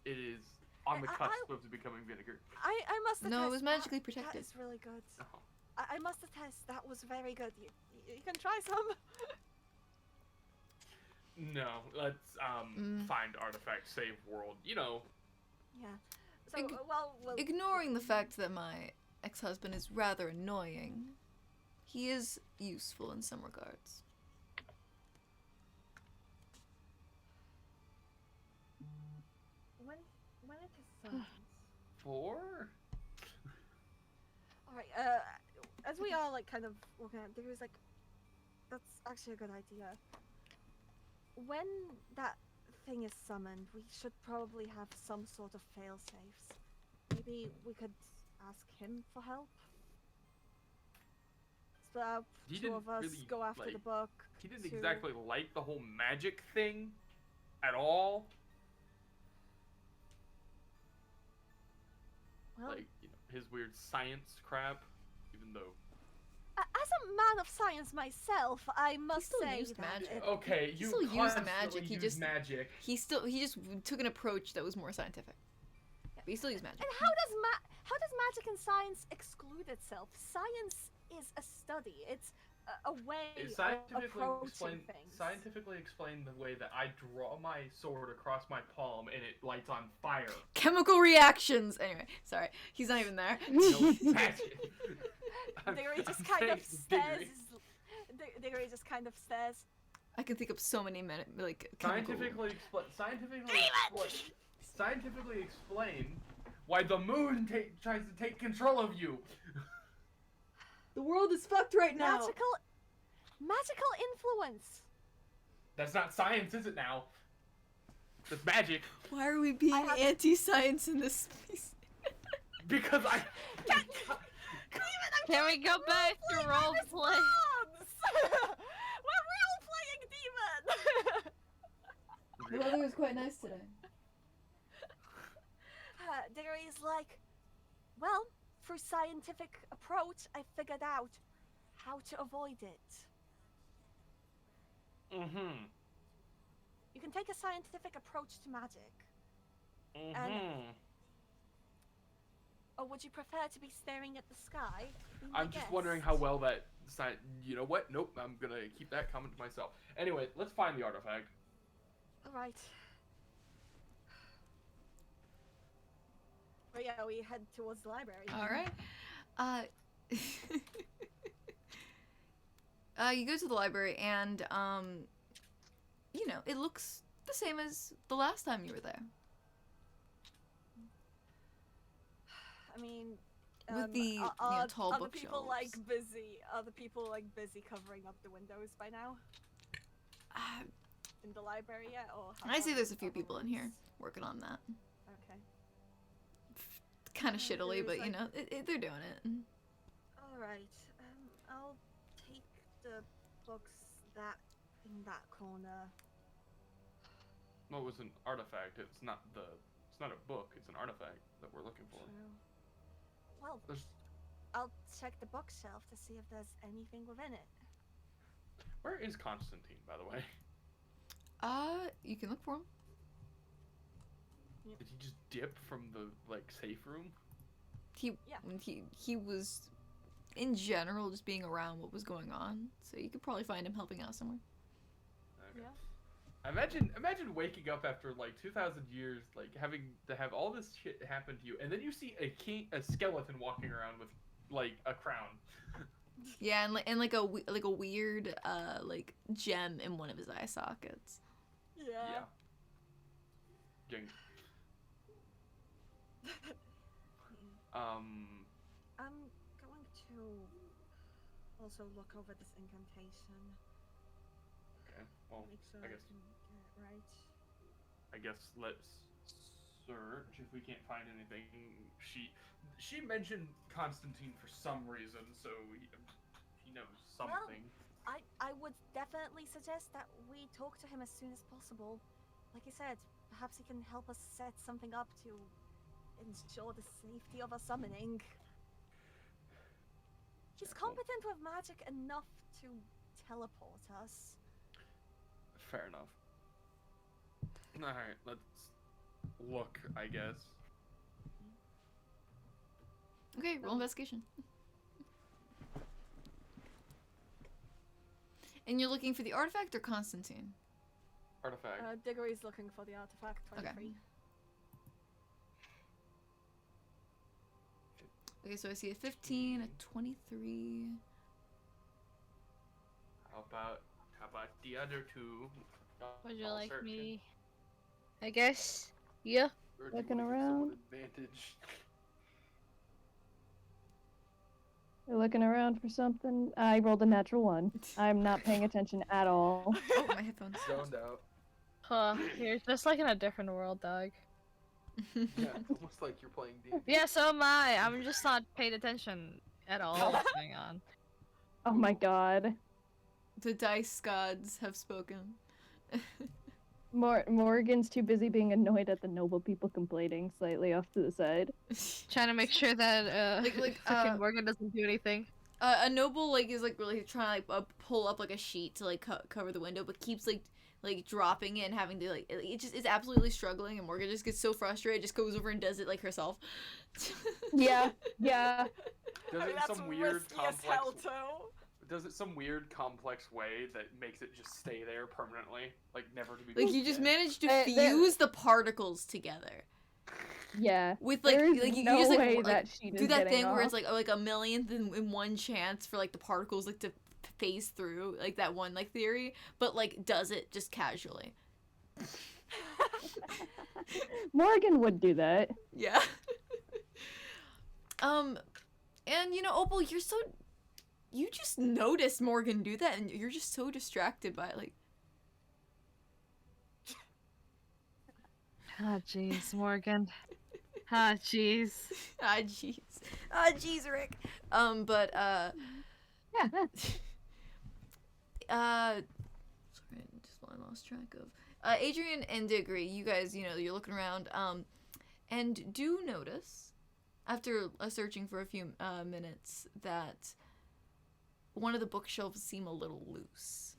It is on the I- cusp of becoming vinegar. I must attest. No, it was magically That protected. is really good. Oh. I must attest that was very good. You can try some. No, let's find artifact, save world. You know. Yeah. So Ig- well. Ignoring the fact that my ex-husband is rather annoying, he is useful in some regards. When it is science. 4? All right. As we are like kind of looking at, Diggory's like, that's actually a good idea. When that thing is summoned, we should probably have some sort of fail-safes. Maybe we could ask him for help. Split up, He two didn't of us really, go after the like- book. He didn't to- exactly like the whole magic thing at all. Well, Like, you know, his weird science crap. Even though. as a man of science myself, I must still say used that magic. it- Okay, He you still used constantly magic, he use just- magic. He just took an approach that was more scientific. But he still used magic. And how does magic and science exclude itself? Science is a study. It's a way It of scientifically approaching things. explain the way that I draw my sword across my palm and it lights on fire. Chemical reactions. Anyway, sorry, he's not even there. No magic. Diggory just I'm kind of saying, stares. Diggory. Diggory just kind of stares. I can think of so many like chemical. Scientifically explain why the moon tries to take control of you. The world is fucked right now. Magical influence. That's not science, is it now? That's magic. Why are we being have- anti-science in this space? Because I. Can we go back to roleplay? We're role playing demon. The weather was quite nice today. Diggory is like, well, through scientific approach, I figured out how to avoid it. Mm-hmm. You can take a scientific approach to magic. Mm-hmm. Or would you prefer to be staring at the sky? Be my I'm just guest. wondering how well that science. You know what? Nope. I'm gonna keep that comment to myself. Anyway, let's find the artifact. Alright. But yeah, we head towards the library. All right. You go to the library and you know, it looks the same as the last time you were there. I mean, With the, are tall the people like bookshelves. busy? Are the people like busy covering up the windows by now in the library yet? Or I see have there's a few people in here others? working on that. Okay. Kind of shittily, there's, but you like- know, they're doing it. All right. I'll take the books in that corner. Well, it was an artifact. It's not a book. It's an artifact that we're looking for. True. Well, There's. I'll check the bookshelf to see if there's anything within it. Where is Constantine, by the way? You can look for him. Did he just dip from the safe room? Yeah. He was, in general, just being around what was going on. So you could probably find him helping out somewhere. Okay. Yeah. Imagine waking up after 2,000 years, having to have all this shit happen to you, and then you see a skeleton walking around with a crown. Yeah, and like a weird gem in one of his eye sockets. Yeah. Jing. I'm going to also look over this incantation. Okay. Well, Make sure I I guess can get it right. I guess let's search if we can't find anything. She mentioned Constantine for some reason, so he knows something. I would definitely suggest that we talk to him as soon as possible. Like I said, perhaps he can help us set something up to ensure the safety of our summoning. He's Okay, well, competent with magic enough to teleport us. fair enough. All right, let's look. I guess. Okay, roll investigation. And you're looking for the artifact or Constantine? Artifact. Diggory's looking for the artifact. 23. Okay. Okay, so I see a 15, a 23. How about the other two? Would you All like searching? me? I guess. Yeah. Or do you Looking wanna give someone around. advantage? You're looking around for something. I rolled a natural 1. I'm not paying attention at all. Oh, my headphones. Zoned out. Huh. You're just like in a different world, dog. Yeah, almost like you're playing D&D. Yeah, so am I. I'm just not paying attention at all what's going on. Oh my god. The dice gods have spoken. Morgan's too busy being annoyed at the noble people complaining slightly off to the side. Trying to make sure that Like, frickin' Morgan doesn't do anything. A noble like is like really trying to like pull up like a sheet to like cover the window, but keeps like dropping it and having to like it just is absolutely struggling, and Morgan just gets so frustrated, just goes over and does it like herself. Yeah. Does it in That's some weird risky as hell complex too. Does it some weird complex way that makes it just stay there permanently, like never to be Like moved you just again? managed to There- fuse the particles together Yeah. with like There is like you no just like, way like that sheet is do that getting thing where off. it's like a millionth in one chance for like the particles like to phase through, like that one like theory, but like does it just casually. Morgan would do that. Yeah. And you know, Opal, you just noticed Morgan do that, and you're just so distracted by it, like. Ah, jeez, Morgan. Ah, jeez. Ah, jeez, Rick. But Yeah. sorry, just I lost track of. Adrian and Diggory, you guys, you know, you're looking around, and do notice, after searching for a few minutes, that one of the bookshelves seem a little loose.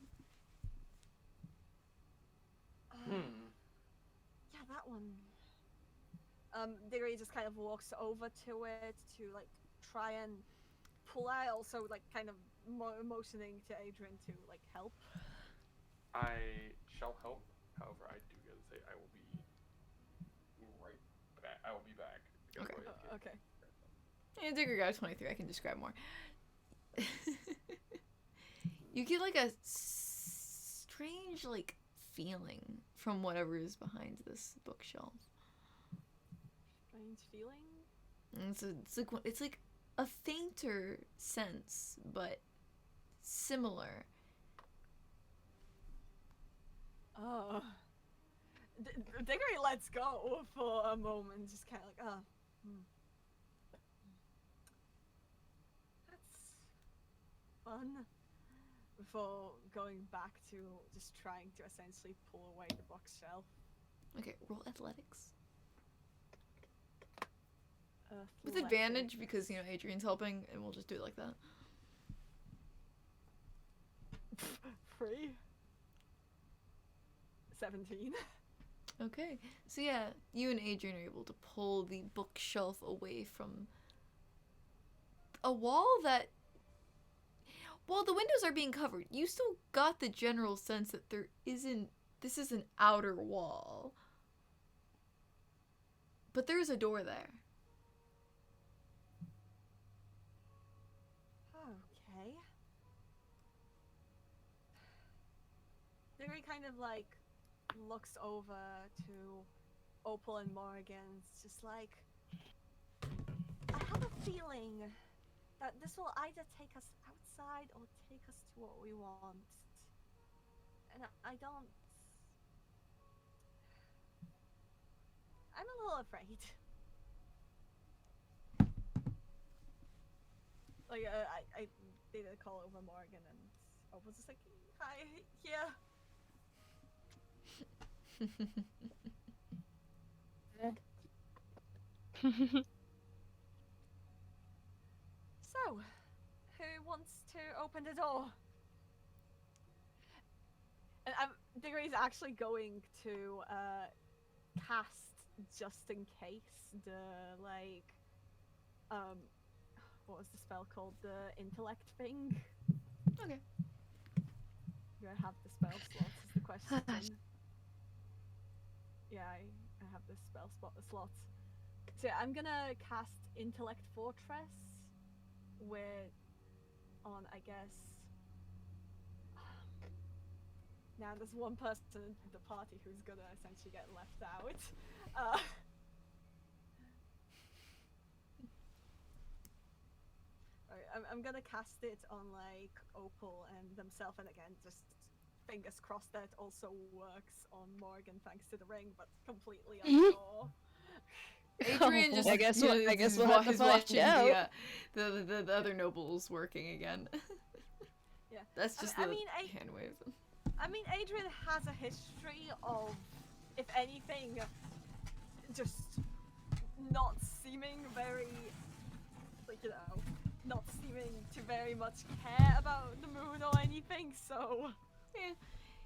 Yeah, that one. Diggory just kind of walks over to it to like try and pull out, also like kind of motioning to Adrian to like help. I shall help. However, I do gotta say I will be right back. I will be back. I gotta Okay. go ahead and get- Okay. Yeah, Diggory got a 23. I can describe more. You get like a strange like feeling from whatever is behind this bookshelf. Strange feeling. And it's like a fainter sense, but similar. Oh. Diggory lets go for a moment, just kind of like, That's fun. Before going back to just trying to essentially pull away the bookshelf. Okay, roll athletics. With Athletics. advantage because, you know, Adrian's helping, and we'll just do it like that. 3. 17. Okay, so yeah, you and Adrian are able to pull the bookshelf away from a wall that, while the windows are being covered, you still got the general sense that this is an outer wall. But there's a door there. Okay. Diggory kind of like looks over to Opal and Morgan. It's just like, feeling that this will either take us outside or take us to what we want. And I don't. I'm a little afraid. Like, I did a call over Morgan and I was just like, hi, yeah. So, who wants to open the door? And Diggory's actually going to cast, just in case, the like what was the spell called? The intellect thing. Okay. Do I have the spell slot? Is the question. Yeah, I have the spell slot. So I'm gonna cast Intellect Fortress with on, I guess. Now there's one person in the party who's gonna essentially get left out. Alright, I'm gonna cast it on like Opal and themselves, and again, just fingers crossed that it also works on Morgan thanks to the ring, but completely unsure. Adrian just, I guess you know, I guess is we'll have to is find watching out. the other nobles working again. Yeah. That's just I the mean, hand wave. I mean, Adrian has a history of, if anything, just not seeming very, like, you know, not seeming to very much care about the moon or anything, so... Yeah,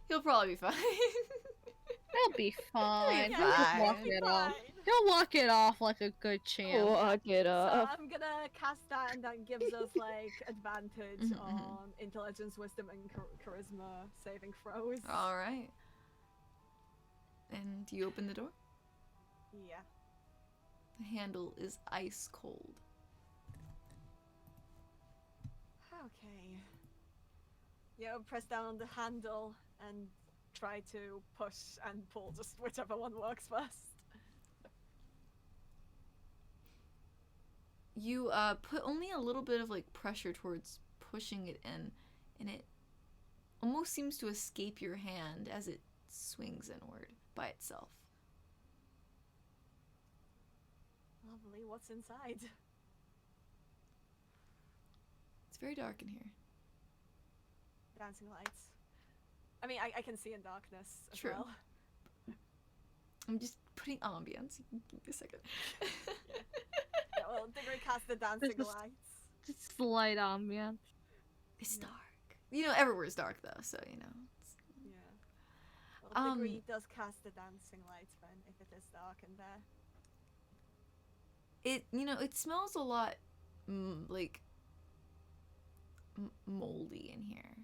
he'll probably be fine. He'll be fine. Yeah, He'll just fine. walk it off. He'll walk it off like a good champ. Walk it So up. I'm gonna cast that, and that gives us, like, advantage Mhm, mhm. on intelligence, wisdom, and charisma saving throws. All right. And you open the door. Yeah. The handle is ice cold. Okay. Yeah, press down on the handle and try to push and pull, just whichever one works first. You put only a little bit of like pressure towards pushing it in, and it almost seems to escape your hand as it swings inward by itself. Lovely, what's inside? It's very dark in here. Dancing lights. I mean, I can see in darkness as True. well. I'm just putting ambience. Give me a second. Yeah, well, Diggory cast the dancing This is- lights. Just light ambiance. It's Yeah. dark. You know, everywhere's dark though, so you know. It's... Yeah. Well, Diggory does cast the dancing lights then, if it is dark in there. It, you know, it smells a lot like moldy in here.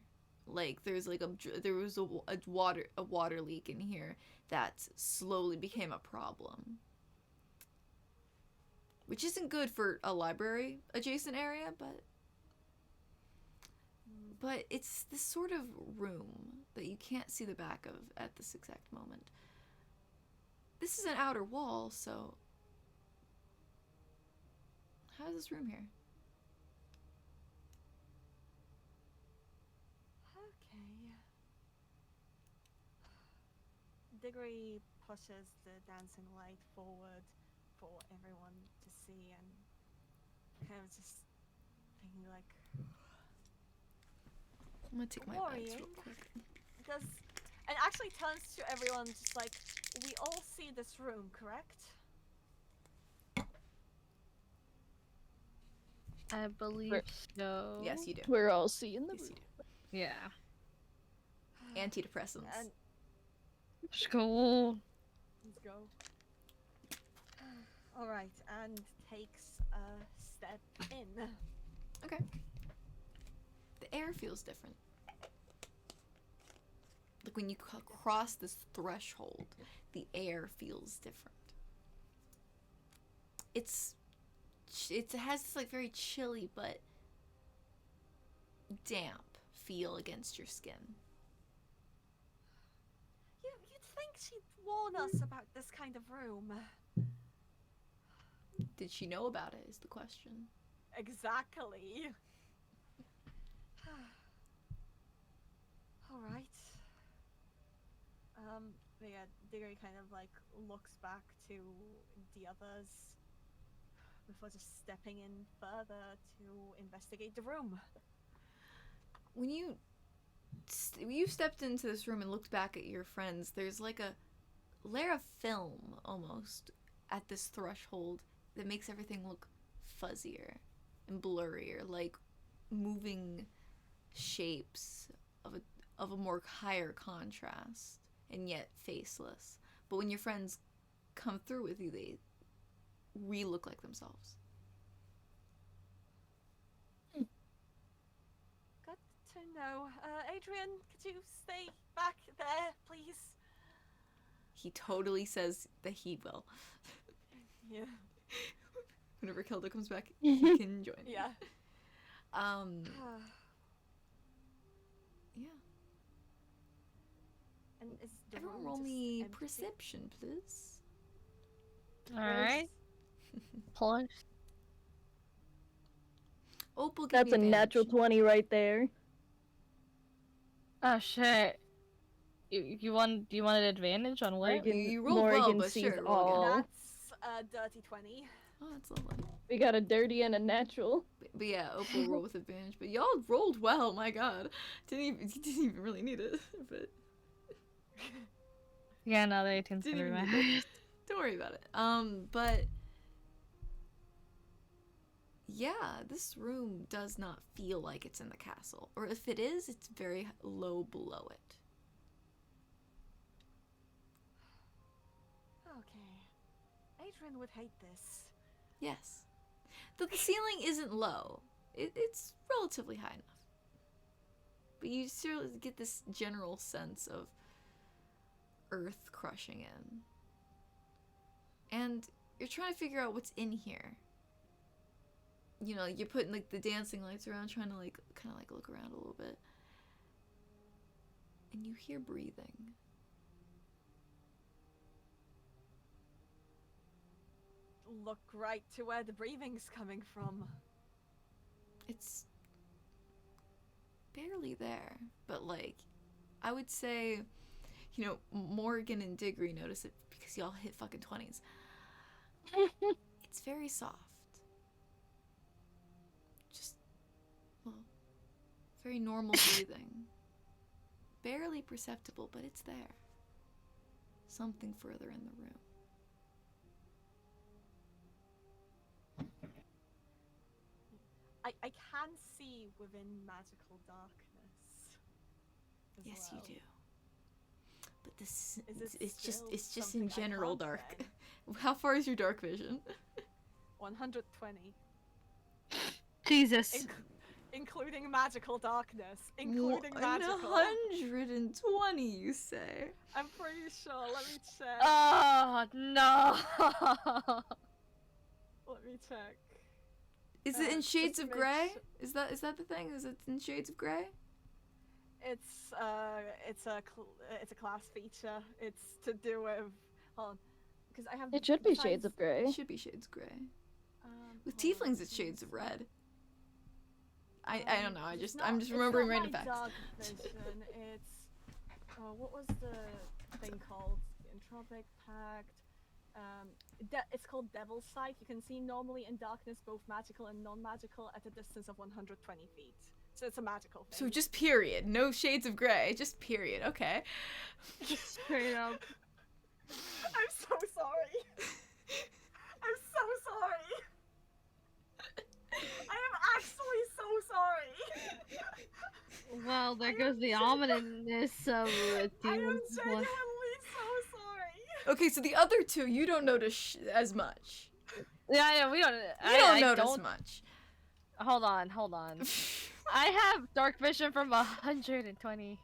Like there's like there was a water leak in here that slowly became a problem, which isn't good for a library adjacent area, but it's this sort of room that you can't see the back of at this exact moment. This is an outer wall, so how's this room here? Okay. Diggory pushes the dancing light forward for everyone to see, and kind of just thinking like, I'm gonna take my meds real Worrying. quick. does, and actually turns to everyone just like, we all see this room, correct? I believe Right. so. Yes, you do. We're all seeing the Yes, you do. Yeah. Antidepressants. And Just go. let's go. All right, and takes a step in. Okay. The air feels different. Like when you cross this threshold, the air feels different. It has this like very chilly but damp feel against your skin. You'd think she'd warn us about this kind of room. Did she know about it is the question. Exactly. All right. Yeah, Diggory kind of like looks back to the others before just stepping in further to investigate the room. When you stepped into this room and looked back at your friends, there's like a layer of film almost at this threshold that makes everything look fuzzier and blurrier, like moving shapes of a more higher contrast and yet faceless. But when your friends come through with you, they re-look like themselves. Good to know. Adrian, could you stay back there, please? He totally says that he will. Yeah. Whenever Kelda comes back, he can join. Yeah. Yeah. And is the Everyone room roll just me empty? perception, please. Alright. Plus. Opal, give That's me a natural advantage. 20 right there. Oh shit. You want an advantage on what? Morgan, You rolled well, Morgan but sees sure, roll again. all. That's a dirty 20. Oh, that's lovely. We got a dirty and a natural. But yeah, Opal roll with advantage. But y'all rolled well, my god. You didn't even really need it, but Yeah, no, the 18's didn't gonna even be need mad. it. Don't worry about it. But yeah, this room does not feel like it's in the castle. Or if it is, it's very low below it. Okay. Adrian would hate this. Yes. The ceiling isn't low. It's relatively high enough. But you still get this general sense of earth crushing in. And you're trying to figure out what's in here. You know, you're putting like the dancing lights around, trying to like kind of like look around a little bit. And you hear breathing. Look right to where the breathing's coming from. It's barely there, but like I would say, you know, Morgan and Diggory notice it because y'all hit fucking 20s. It's very soft. Just, well, very normal breathing. Barely perceptible, but it's there. Something further in the room. I can see within magical darkness. As Yes, well. you do. But this Is it it's just still in something I general can't dark. say? How far is your dark vision? 120. Jesus. Including magical darkness. Including magical. 120, you say? I'm pretty sure. Let me check. Oh no. Let me check. Is it in Just Shades to of make Grey? su- Is that the thing? Is it in Shades of Grey? It's a class feature. It's to do with hold on, because I have. It should be besides- Shades of Grey. It should be Shades of Grey. With hold on, tieflings, it's Shades of Red. I don't know. It's I'm just it's remembering not random my facts. dark vision. It's what was the thing called? The Entropic Pact. It's called Devil's Sight. You can see normally in darkness both magical and non-magical at a distance of 120 feet. So it's a magical thing. So just period. No Shades of Grey. Just period. Okay. Straight up. I'm so sorry. I'm so sorry. I am actually so sorry. Well, there I goes am the ominousness of I am demons. genuinely so sorry. Okay, so the other two you don't notice as much. Yeah, we don't. You I don't notice don't. much. Hold on. I have dark vision from 120.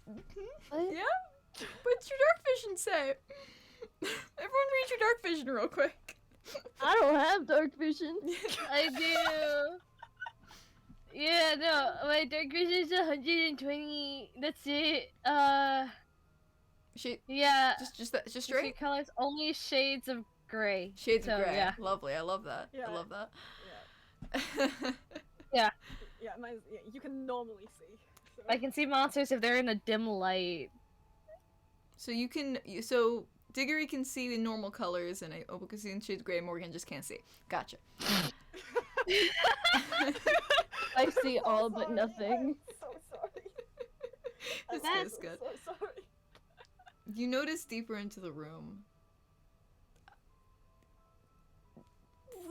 What? Yeah? What's your dark vision say? Everyone read your dark vision real quick. I don't have dark vision. I do. Yeah, no, my dark vision is 120. That's it. Shade, Yeah. just You see straight? colors only shades of gray. Shades so, of gray. Yeah. Lovely. I love that. Yeah. I love that. Yeah, you can normally see. So. I can see monsters if they're in a dim light. So you can. So Diggory can see in normal colors, and Opal can see in shades of gray. Morgan just can't see. Gotcha. I see I'm all but sorry, nothing. I'm so sorry. It's I'm good, it's so, good. so sorry. You notice deeper into the room.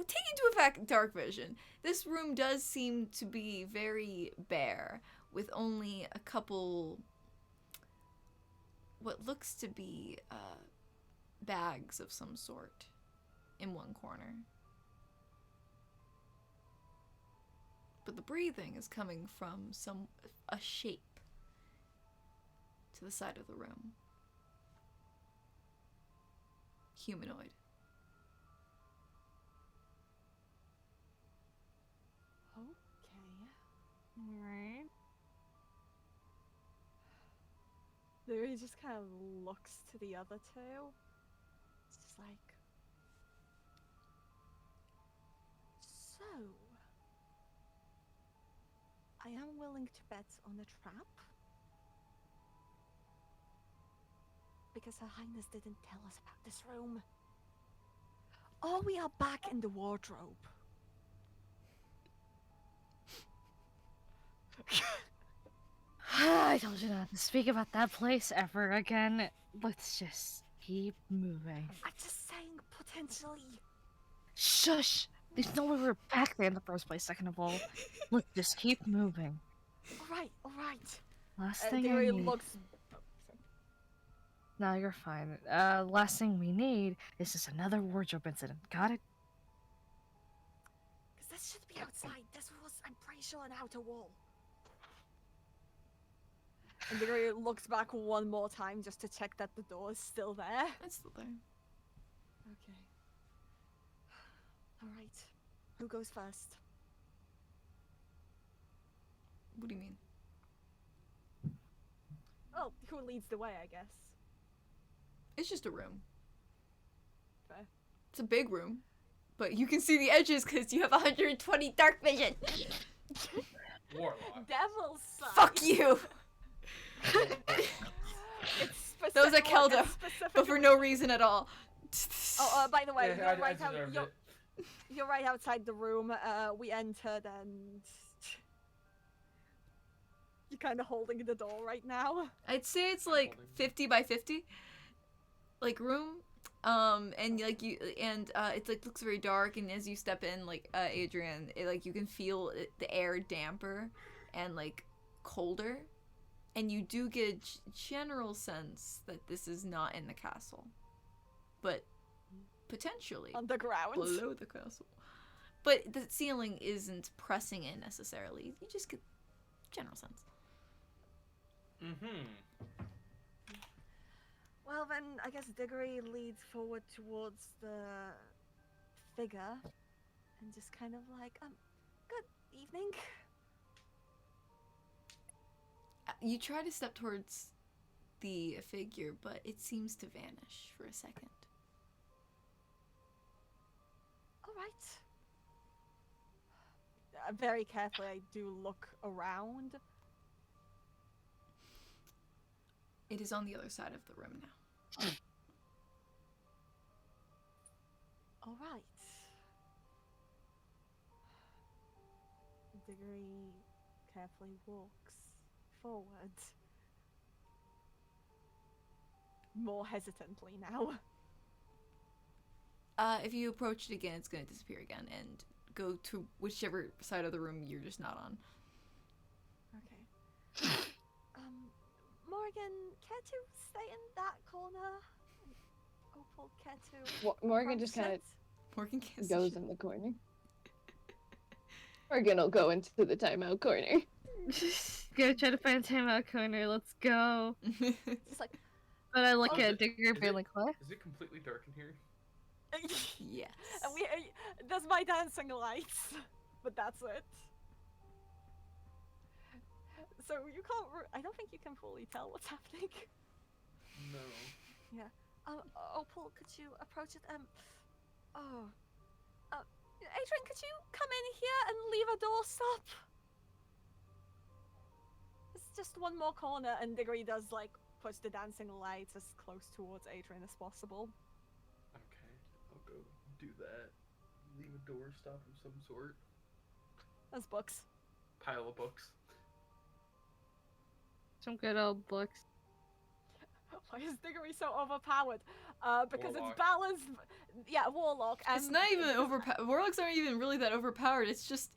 Take into effect dark vision. This room does seem to be very bare, with only a couple what looks to be bags of some sort in one corner. But the breathing is coming from a shape to the side of the room. Humanoid. Okay. Alright. Louis just kind of looks to the other two. It's just like, so, I am willing to bet on a trap. Because Her Highness didn't tell us about this room. Or we are back in the wardrobe. I told you not to speak about that place ever again. Let's just keep moving. I'm just saying, potentially. Shush! There's no way we were back there in the first place, second of all. Let's just keep moving. Alright, alright. Last thing I Diggory need... looks. No, you're fine. Last thing we need is just another wardrobe incident. Got it? Because this should be outside. This was, I'm pretty sure, an outer wall. And Diggory looks back one more time just to check that the door is still there. It's still there. Okay. Alright. Who goes first? What do you mean? Oh, who leads the way, I guess. It's just a room. Fair. It's a big room, but you can see the edges because you have 120 dark vision. Warlock. Devil's side. Fuck you. It's That was a specific- Kelda, it's specific- but for no reason at all. Oh, by the way, Yeah, you're, I right deserved it. you're right outside the room. We entered and you're kind of holding the door right now. I'd say it's like 50 by 50, like room, and like you, and it's like looks very dark. And as you step in, like Adrian, like you can feel the air damper and like colder, and you do get a general sense that this is not in the castle, but potentially Underground. below the castle. But the ceiling isn't pressing in necessarily. You just get general sense. Mm-hmm. Well, then I guess Diggory leads forward towards the figure and just kind of like, good evening. You try to step towards the figure, but it seems to vanish for a second. All right. Very carefully, I do look around. It is on the other side of the room now. All right. Diggory carefully walks forward. More hesitantly now. If you approach it again, it's going to disappear again and go to whichever side of the room you're just not on. Okay. Morgan, care to stay in that corner? Opal, care to Morgan just kind approach of Morgan can't see goes shit. in the corner. Morgan will go into the timeout corner. Go try to find a timeout corner. Let's go. it? Just like, But I look Oh, is at it- Digger is being it- like, what? Is it completely dark in here? Yes. and there's my dancing lights, but that's it. So you can't. I don't think you can fully tell what's happening. No. Opal, could you approach it? Oh. Adrian, could you come in here and leave a doorstop? It's just one more corner, and Diggory does, like, push the dancing lights as close towards Adrian as possible. Okay, I'll go do that. Leave a doorstop of some sort. There's books. Pile of books. Some good old books. Why is Diggory so overpowered? Because Warlock. it's balanced. Yeah, Warlock. It's not even overpowered. Warlocks aren't even really that overpowered. It's just,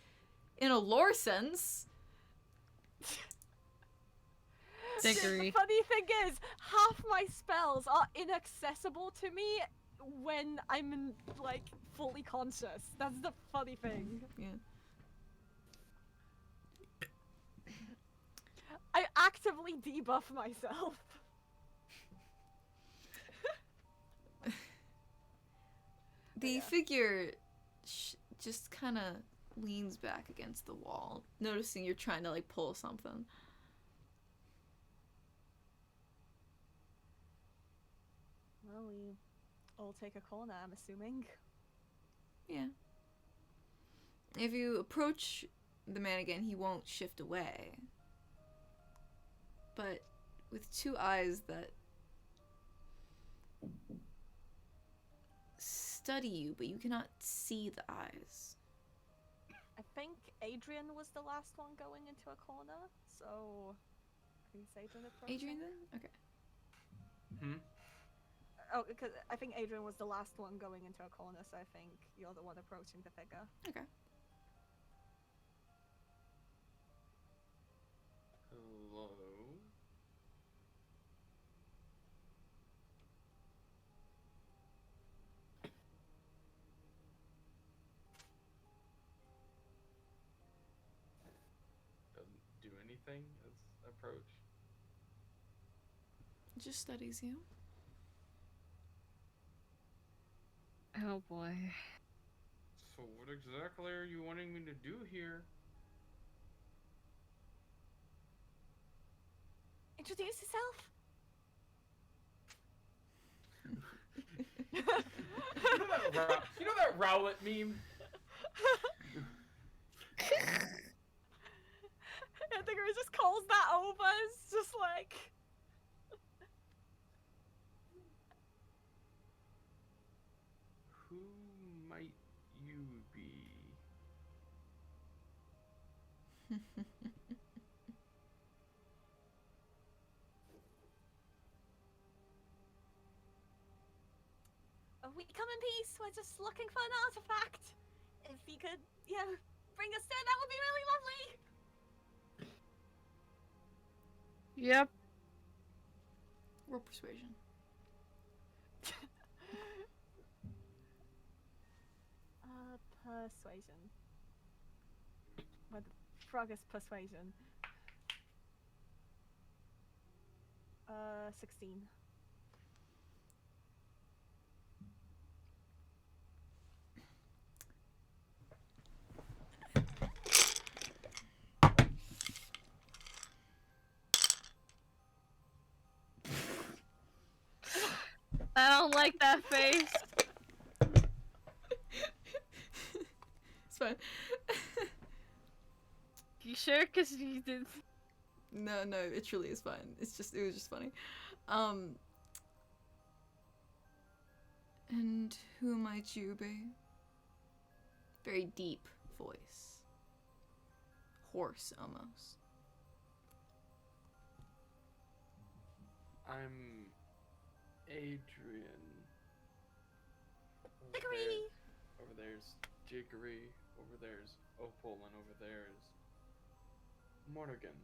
in a lore sense. Diggory. The funny thing is, half my spells are inaccessible to me when I'm, like, fully conscious. That's the funny thing. Yeah. I actively debuff myself. The Yeah. figure just kind of leans back against the wall, noticing you're trying to, like, pull something. Well, we all take a corner, I'm assuming. Yeah. If you approach the man again, he won't shift away. But with two eyes that study you, but you cannot see the eyes. I think Adrian was the last one going into a corner, so is Adrian approaching? Adrian then? Okay. Hmm? Oh, because I think Adrian was the last one going into a corner, so I think you're the one approaching the figure. Okay. Hello? Doesn't do anything as approach. It just studies you. Oh boy. So what exactly are you wanting me to do here? Introduce yourself. You know that Rowlet meme? I think he just calls that over. It's just like. Who might you be? We come in peace. We're just looking for an artifact. If you could, bring us there, that would be really lovely. Yep. Roll persuasion. Persuasion. What the frog is persuasion? 16. I don't like that face. It's fine. You sure? Cause you did. No, it truly is fine. It was just funny. And who might you be? Very deep voice. Hoarse, almost. I'm Adrian. Diggory! Over there's Jiggery. Over there's Opal, and over there's Morrigan.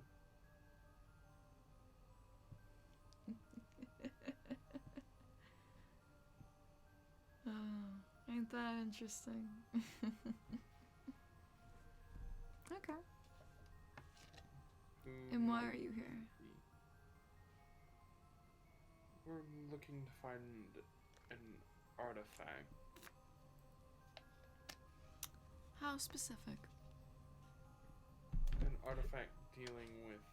Oh, ain't that interesting? Okay. Who And why might are you here? be? We're looking to find an artifact. How specific? An artifact dealing with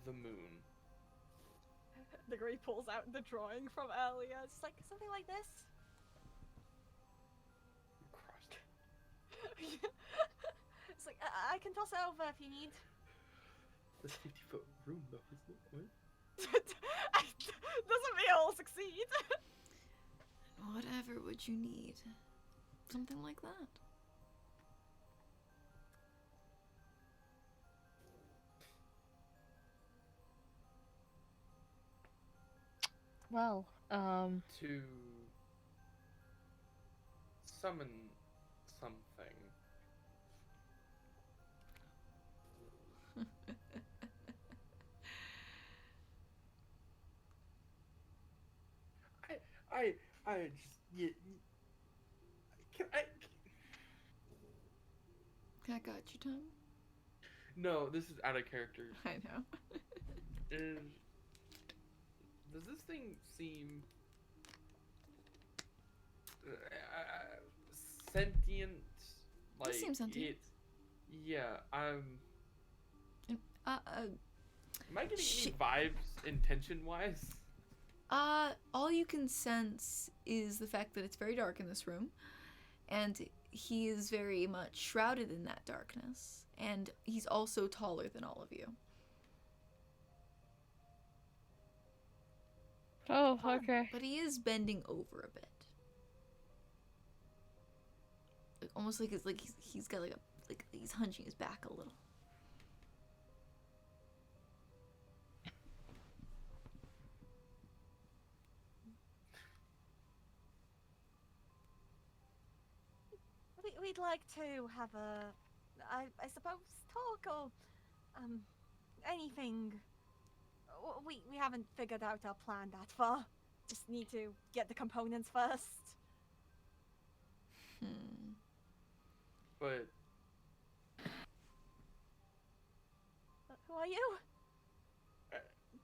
the moon. Diggory pulls out the drawing from earlier. It's like something like this. It's like, I can toss it over if you need. This 50-foot room, though, isn't it? What? Doesn't mean I'll succeed. Whatever would you need? Something like that. Well, To summon something. I just can I? I got you, Tom. No, this is out of character. I know. Does this thing seem sentient? Like seems sentient. Yeah, I'm. Uh, Am I getting Shit. any vibes intention-wise? all you can sense is the fact that it's very dark in this room, and he is very much shrouded in that darkness, and he's also taller than all of you. oh, okay. But he is bending over a bit. Like, almost like it's like he's got like he's hunching his back a little. We'd like to have a, I suppose, talk or, anything. We haven't figured out our plan that far. Just need to get the components first. But Who are you?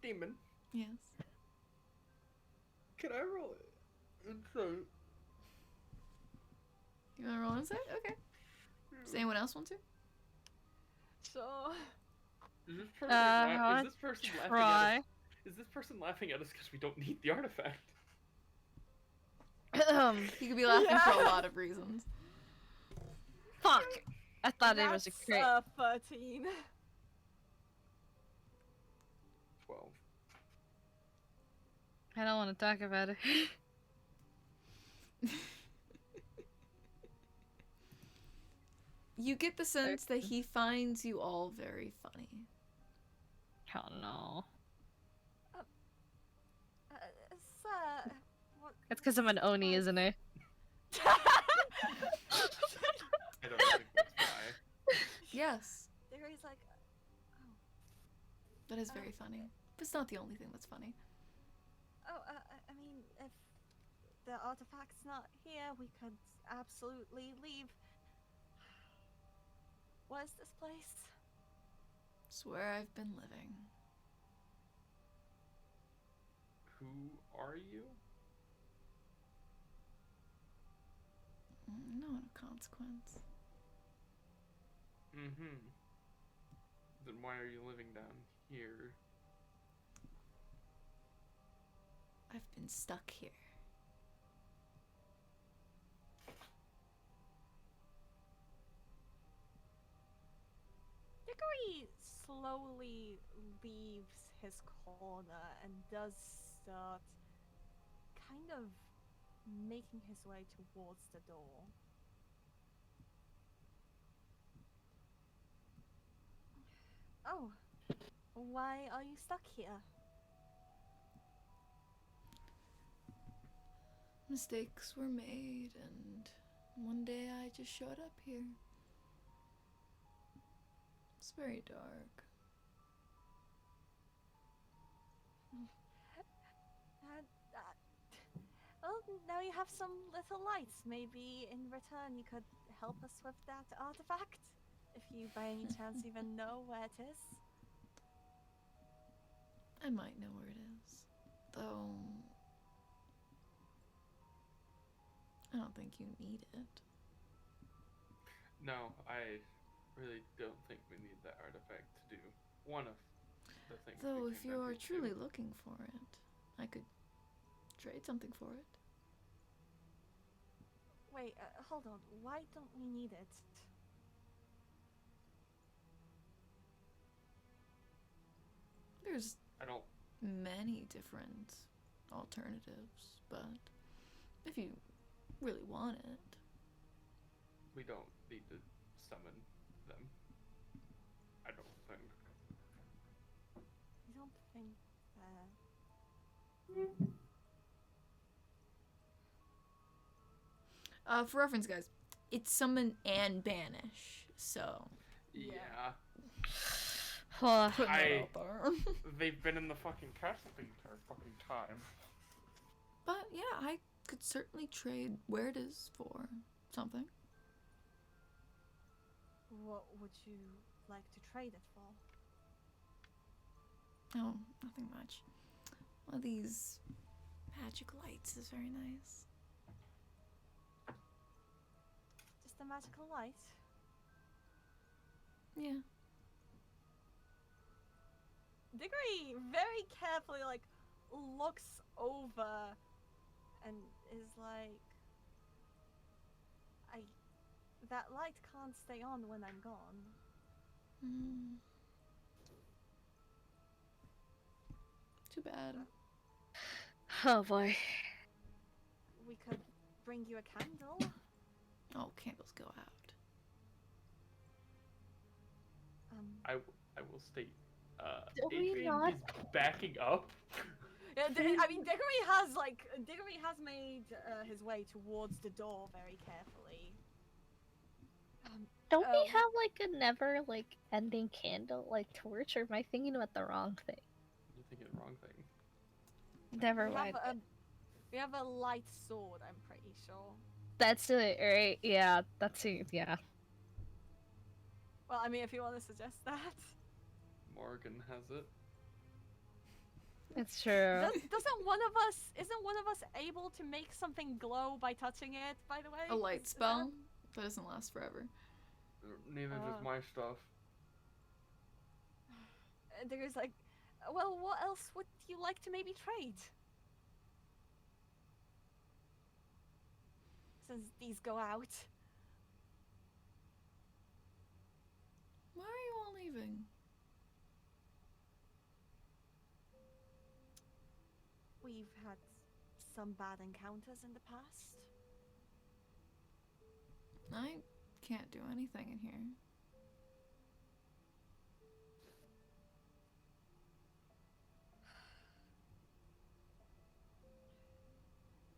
demon, Yes. can I roll it? Insight. You wanna roll insight? Okay. Does anyone else want to? Sure. Is this person, I'll is this person laughing at try. us? Is this person laughing at us because we don't need the artifact? He could be laughing for a lot of reasons. Fuck! I thought it was a That's, great. 13. 12. I don't want to talk about it. You get the sense that he finds you all very funny. Oh no. Sir, what? It's because I'm an Oni, isn't it? I don't think that's why. Yes, There is like, that is very funny. But it's not the only thing that's funny. I mean, if the artifact's not here, we could absolutely leave. What is this place? It's where I've been living. Who are you? No one of consequence. Mm-hmm. Then why are you living down here? I've been stuck here. Dickory slowly leaves his corner and does start kind of making his way towards the door. Oh, why are you stuck here? Mistakes were made, and one day I just showed up here. It's very dark. Well, now you have some little lights. Maybe in return you could help us with that artifact? If you by any chance even know where it is? I might know where it is. Though I don't think you need it. No, I really don't think we need that artifact to do one of the things. Though we if came you down are here to truly do. looking for it, I could trade something for it. Wait, hold on. Why don't we need it? I don't. many different alternatives, but if you really want it. We don't need to summon them. I don't think. I don't think For reference, guys, it's summon and banish, so Yeah. Huh. putting that I- out there. They've been in the fucking castle the entire fucking time. But yeah, I could certainly trade where it is for something. what would you like to trade it for? Oh, nothing much. One of these magic lights is very nice. Just a magical light? Yeah. Diggory very carefully like looks over and is like, that light can't stay on when I'm gone. Mm. Too bad. Oh boy. We could bring you a candle. Oh, candles go out. I will state. Do we Adrian not- is backing up. Yeah, I mean, Diggory has made his way towards the door very carefully. Don't we Oh. have like a never like ending candle like torch, or am I thinking about the wrong thing? You're thinking the wrong thing. Never mind. We have a light sword, I'm pretty sure. That's it, right? Yeah, that's it. Yeah. Well, I mean, if you want to suggest that. Morgan has it. It's true. Isn't one of us able to make something glow by touching it, by the way? A light Is that- spell? That doesn't last forever. Neither does Oh. my stuff. There's like, well, what else would you like to maybe trade? Since these go out. Why are you all leaving? We've had some bad encounters in the past. I can't do anything in here.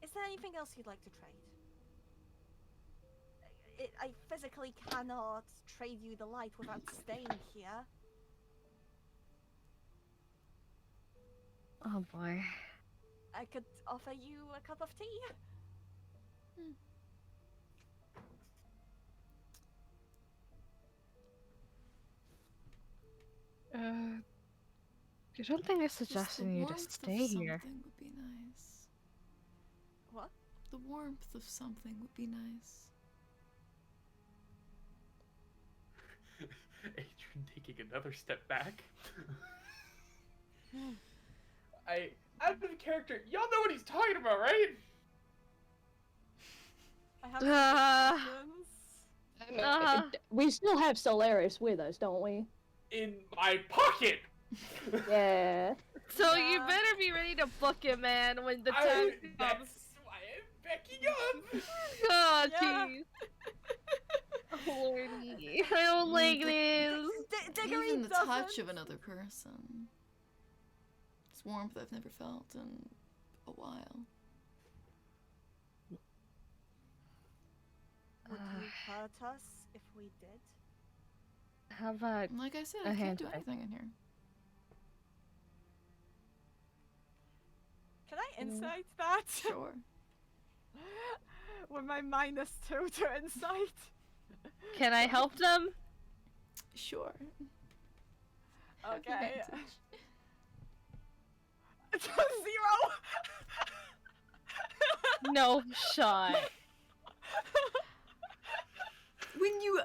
Is there anything else you'd like to trade? I physically cannot trade you the light without staying here. Oh boy. I could offer you a cup of tea. You don't think it's Just the suggesting you to warmth of stay here? something would be nice. What? The warmth of something would be nice. Adrian taking another step back. Out of character. Y'all know what he's talking about, right? I have Uh, suggestions. We still have Solaris with us, don't we? In my pocket. Yeah. So you Yeah. better be ready to book it, man, when the time comes. That's why I'm backing up. Oh, Yeah. jeez. Oh, lordy. I don't like this. Diggory Even the doesn't. touch of another person. It's warmth I've never felt in a while. Would you hurt us if we did? How about And like I said, A I can't do handbag. anything in here. Can I insight that? Sure. With my -2 to insight. can I help them? Sure. Okay. Advantage. 0. No shot. When you,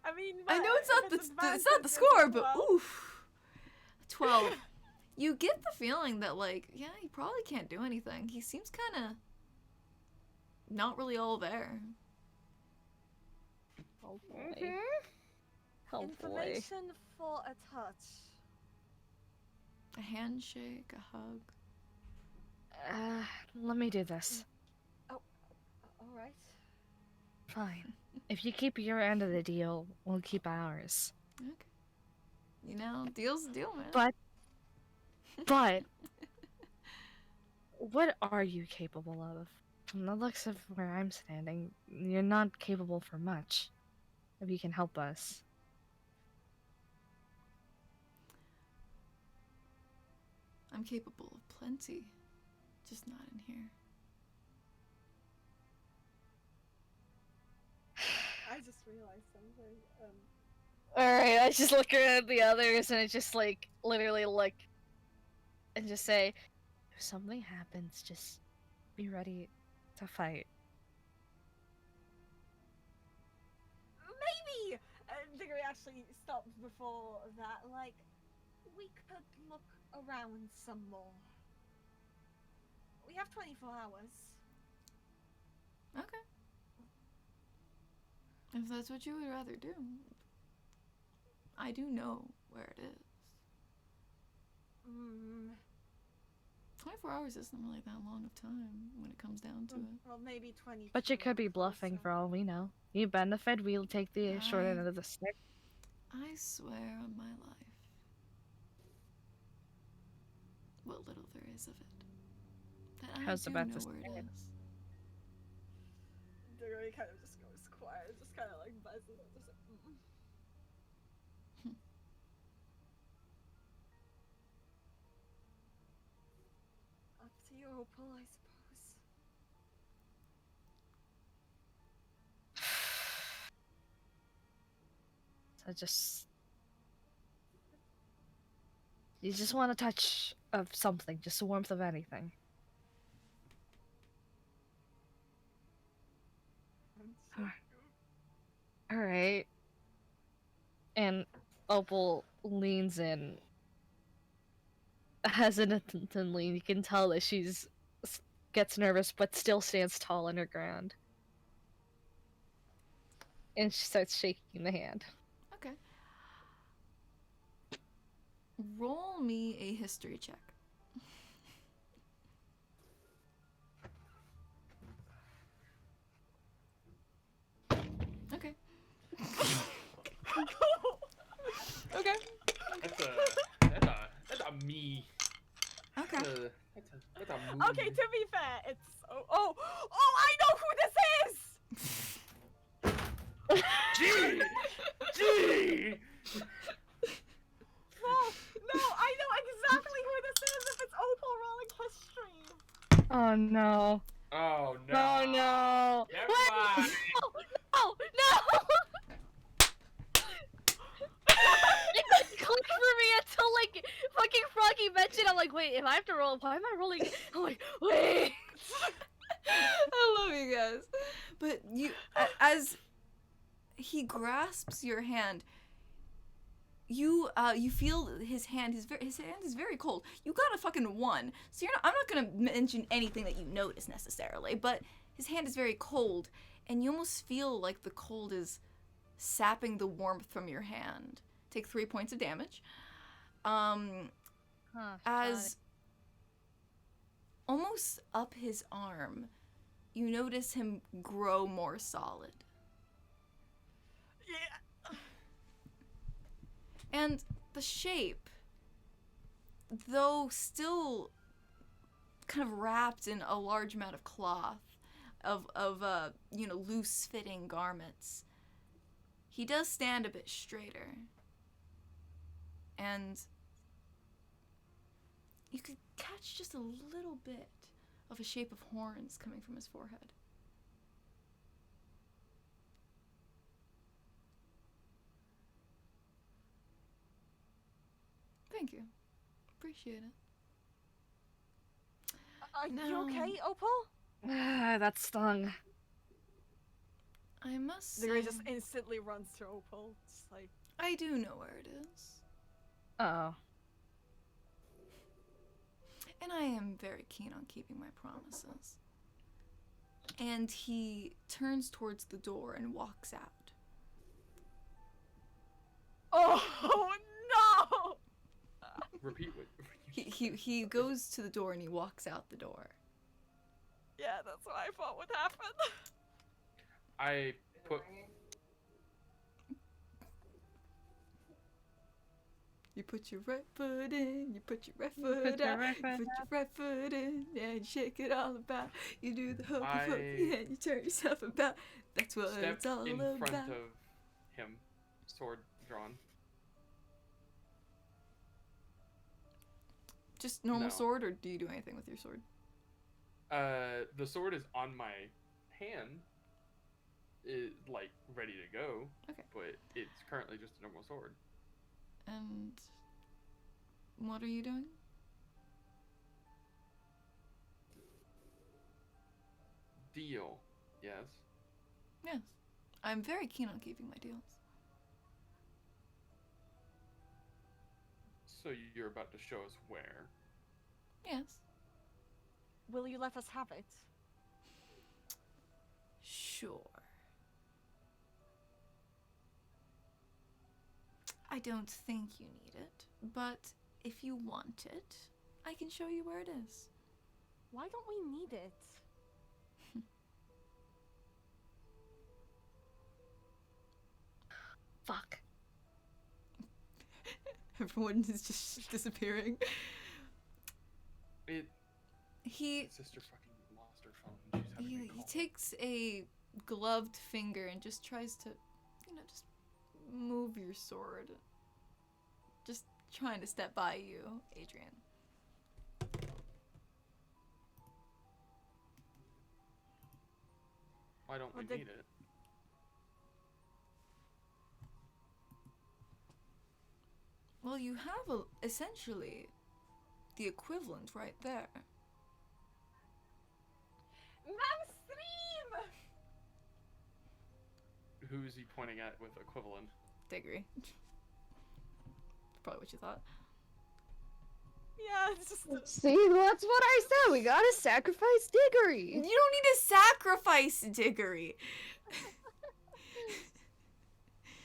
I mean, I know but it's not if the it's not the advantage, score, it's but 12. oof, 12. You get the feeling that like, yeah, he probably can't do anything. He seems kind of not really all there. Oh boy. Oh boy. Information for a touch. A handshake, a hug. Let me do this. Alright. Fine. If you keep your end of the deal, we'll keep ours. Okay. You know, deal's a deal, man. But what are you capable of? From the looks of where I'm standing, you're not capable for much. If you can help us. I'm capable of plenty, just not in here. I just realized something. Alright, I just look around at the others and I just like literally look and just say, if something happens, just be ready to fight. Maybe! Diggory actually stopped before that. Like, we could look around some more. We have 24 hours. Okay. If that's what you would rather do. I do know where it is. 24 hours isn't really that long of time when it comes down to it. Well, maybe 20. But you could be bluffing for all we know. You benefit, we'll take the short end of the stick. I swear on my life. What little there is of it. That I How's do about know this where it thing? is. Diggory kind of just goes quiet, just kind of like buzzes. Just like, Up to you, Opal, I suppose. So just... You just want a touch of something, just the warmth of anything. Alright. And Opal leans in. Hesitantly, you can tell that gets nervous but still stands tall on her ground. And she starts shaking the hand. Okay. Roll me a history check. Okay. Okay. That's a me. Okay. That's a move. Okay, to be fair, it's oh, I know who this is. Gee! Gee! No, I know exactly who this is. If it's Opal rolling history. Oh no. Oh no. Oh no. Never What? mind. No! No! It clicked for me until like fucking Froggy mentioned. I'm like, wait, if I have to roll, why am I rolling? I'm like, wait. I love you guys. But as he grasps your hand, you feel his hand is very cold. You got a fucking 1, so I'm not gonna mention anything that you notice necessarily, but his hand is very cold, and you almost feel like the cold is sapping the warmth from your hand. Take 3 points of damage. As almost up his arm, you notice him grow more solid. Yeah. And the shape, though still kind of wrapped in a large amount of cloth, of loose-fitting garments, he does stand a bit straighter. And you could catch just a little bit of a shape of horns coming from his forehead. Thank you. Appreciate it. Are No. you okay, Opal? That stung. I must say, Diggory just instantly runs to Opal, just like. I do know where it is. Oh. And I am very keen on keeping my promises. And he turns towards the door and walks out. Oh no! Repeat he goes to the door and he walks out the door. Yeah, that's what I thought would happen. I put You put your right foot in, you put your right put foot your out, right you foot put your right foot in, and you shake it all about. You do the hokey pokey and you turn yourself about. That's what stepped it's all in about. front of him, sword drawn. Just normal No. sword, or do you do anything with your sword? The sword is on my hand, like ready to go. Okay. But it's currently just a normal sword. And what are you doing? Deal. Yes. Yes. I'm very keen on keeping my deals. So you're about to show us where? Yes. Will you let us have it? Sure. I don't think you need it, but if you want it, I can show you where it is. Why don't we need it? Fuck. Everyone is just disappearing. It. He My sister fucking lost her phone. She's having me he call. takes a gloved finger and just tries to, just move your sword. Just trying to step by you, Adrian. Why don't we Well, need it? Well, you have essentially the equivalent right there. Ma'am Stream! Who's he pointing at with equivalent? Diggory. Probably what you thought. Yeah, it's just. See, that's what I said. We gotta sacrifice Diggory. You don't need to sacrifice Diggory.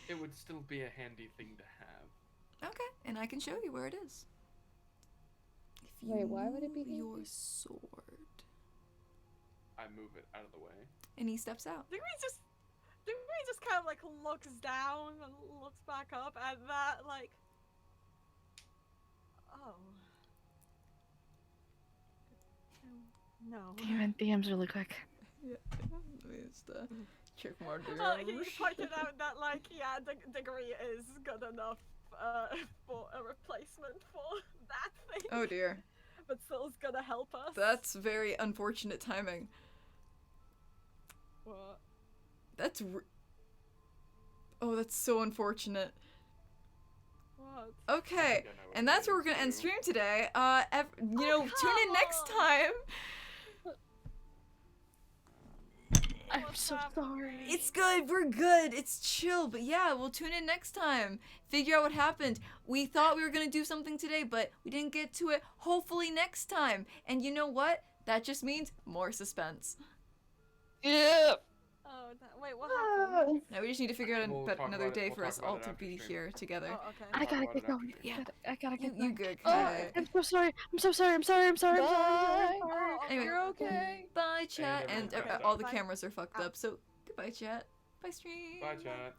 It would still be a handy thing to have. Okay, and I can show you where it is. If you Wait, why would it be move your handy? sword, I move it out of the way. and he steps out. Diggory just kind of like looks down and looks back up at that, like. Oh. No. DM's really quick. Yeah, it's the trick martyr. He pointed out that, like, yeah, Diggory is good enough for a replacement for that thing. Oh dear, But still's gonna help us. that's very unfortunate timing. What? That's oh, that's so unfortunate. What? Okay, I know what and that's it where we're is, gonna end too. stream today. Tune in next come time. I'm What's so happening? sorry. It's good. We're good. It's chill. But yeah, we'll tune in next time. Figure out what happened. We thought we were going to do something today, but we didn't get to it. Hopefully next time. And you know what? That just means more suspense. Yeah. Oh, wait, what happened? Now we just need to figure out We'll talk another about it- day we'll for talk us about all it to after be stream. here together. Oh, okay. I Talk gotta about get it after going. stream. Yeah. I gotta You, get you going. good, Oh, Kai. I'm so sorry. I'm so sorry. I'm sorry. I'm sorry. I'm sorry. I'm sorry. Oh, Anyway. You're okay. Bye, chat. everyone, And bye, all chat. the cameras are fucked Ow. up, so goodbye, chat. Bye, stream. Bye, chat.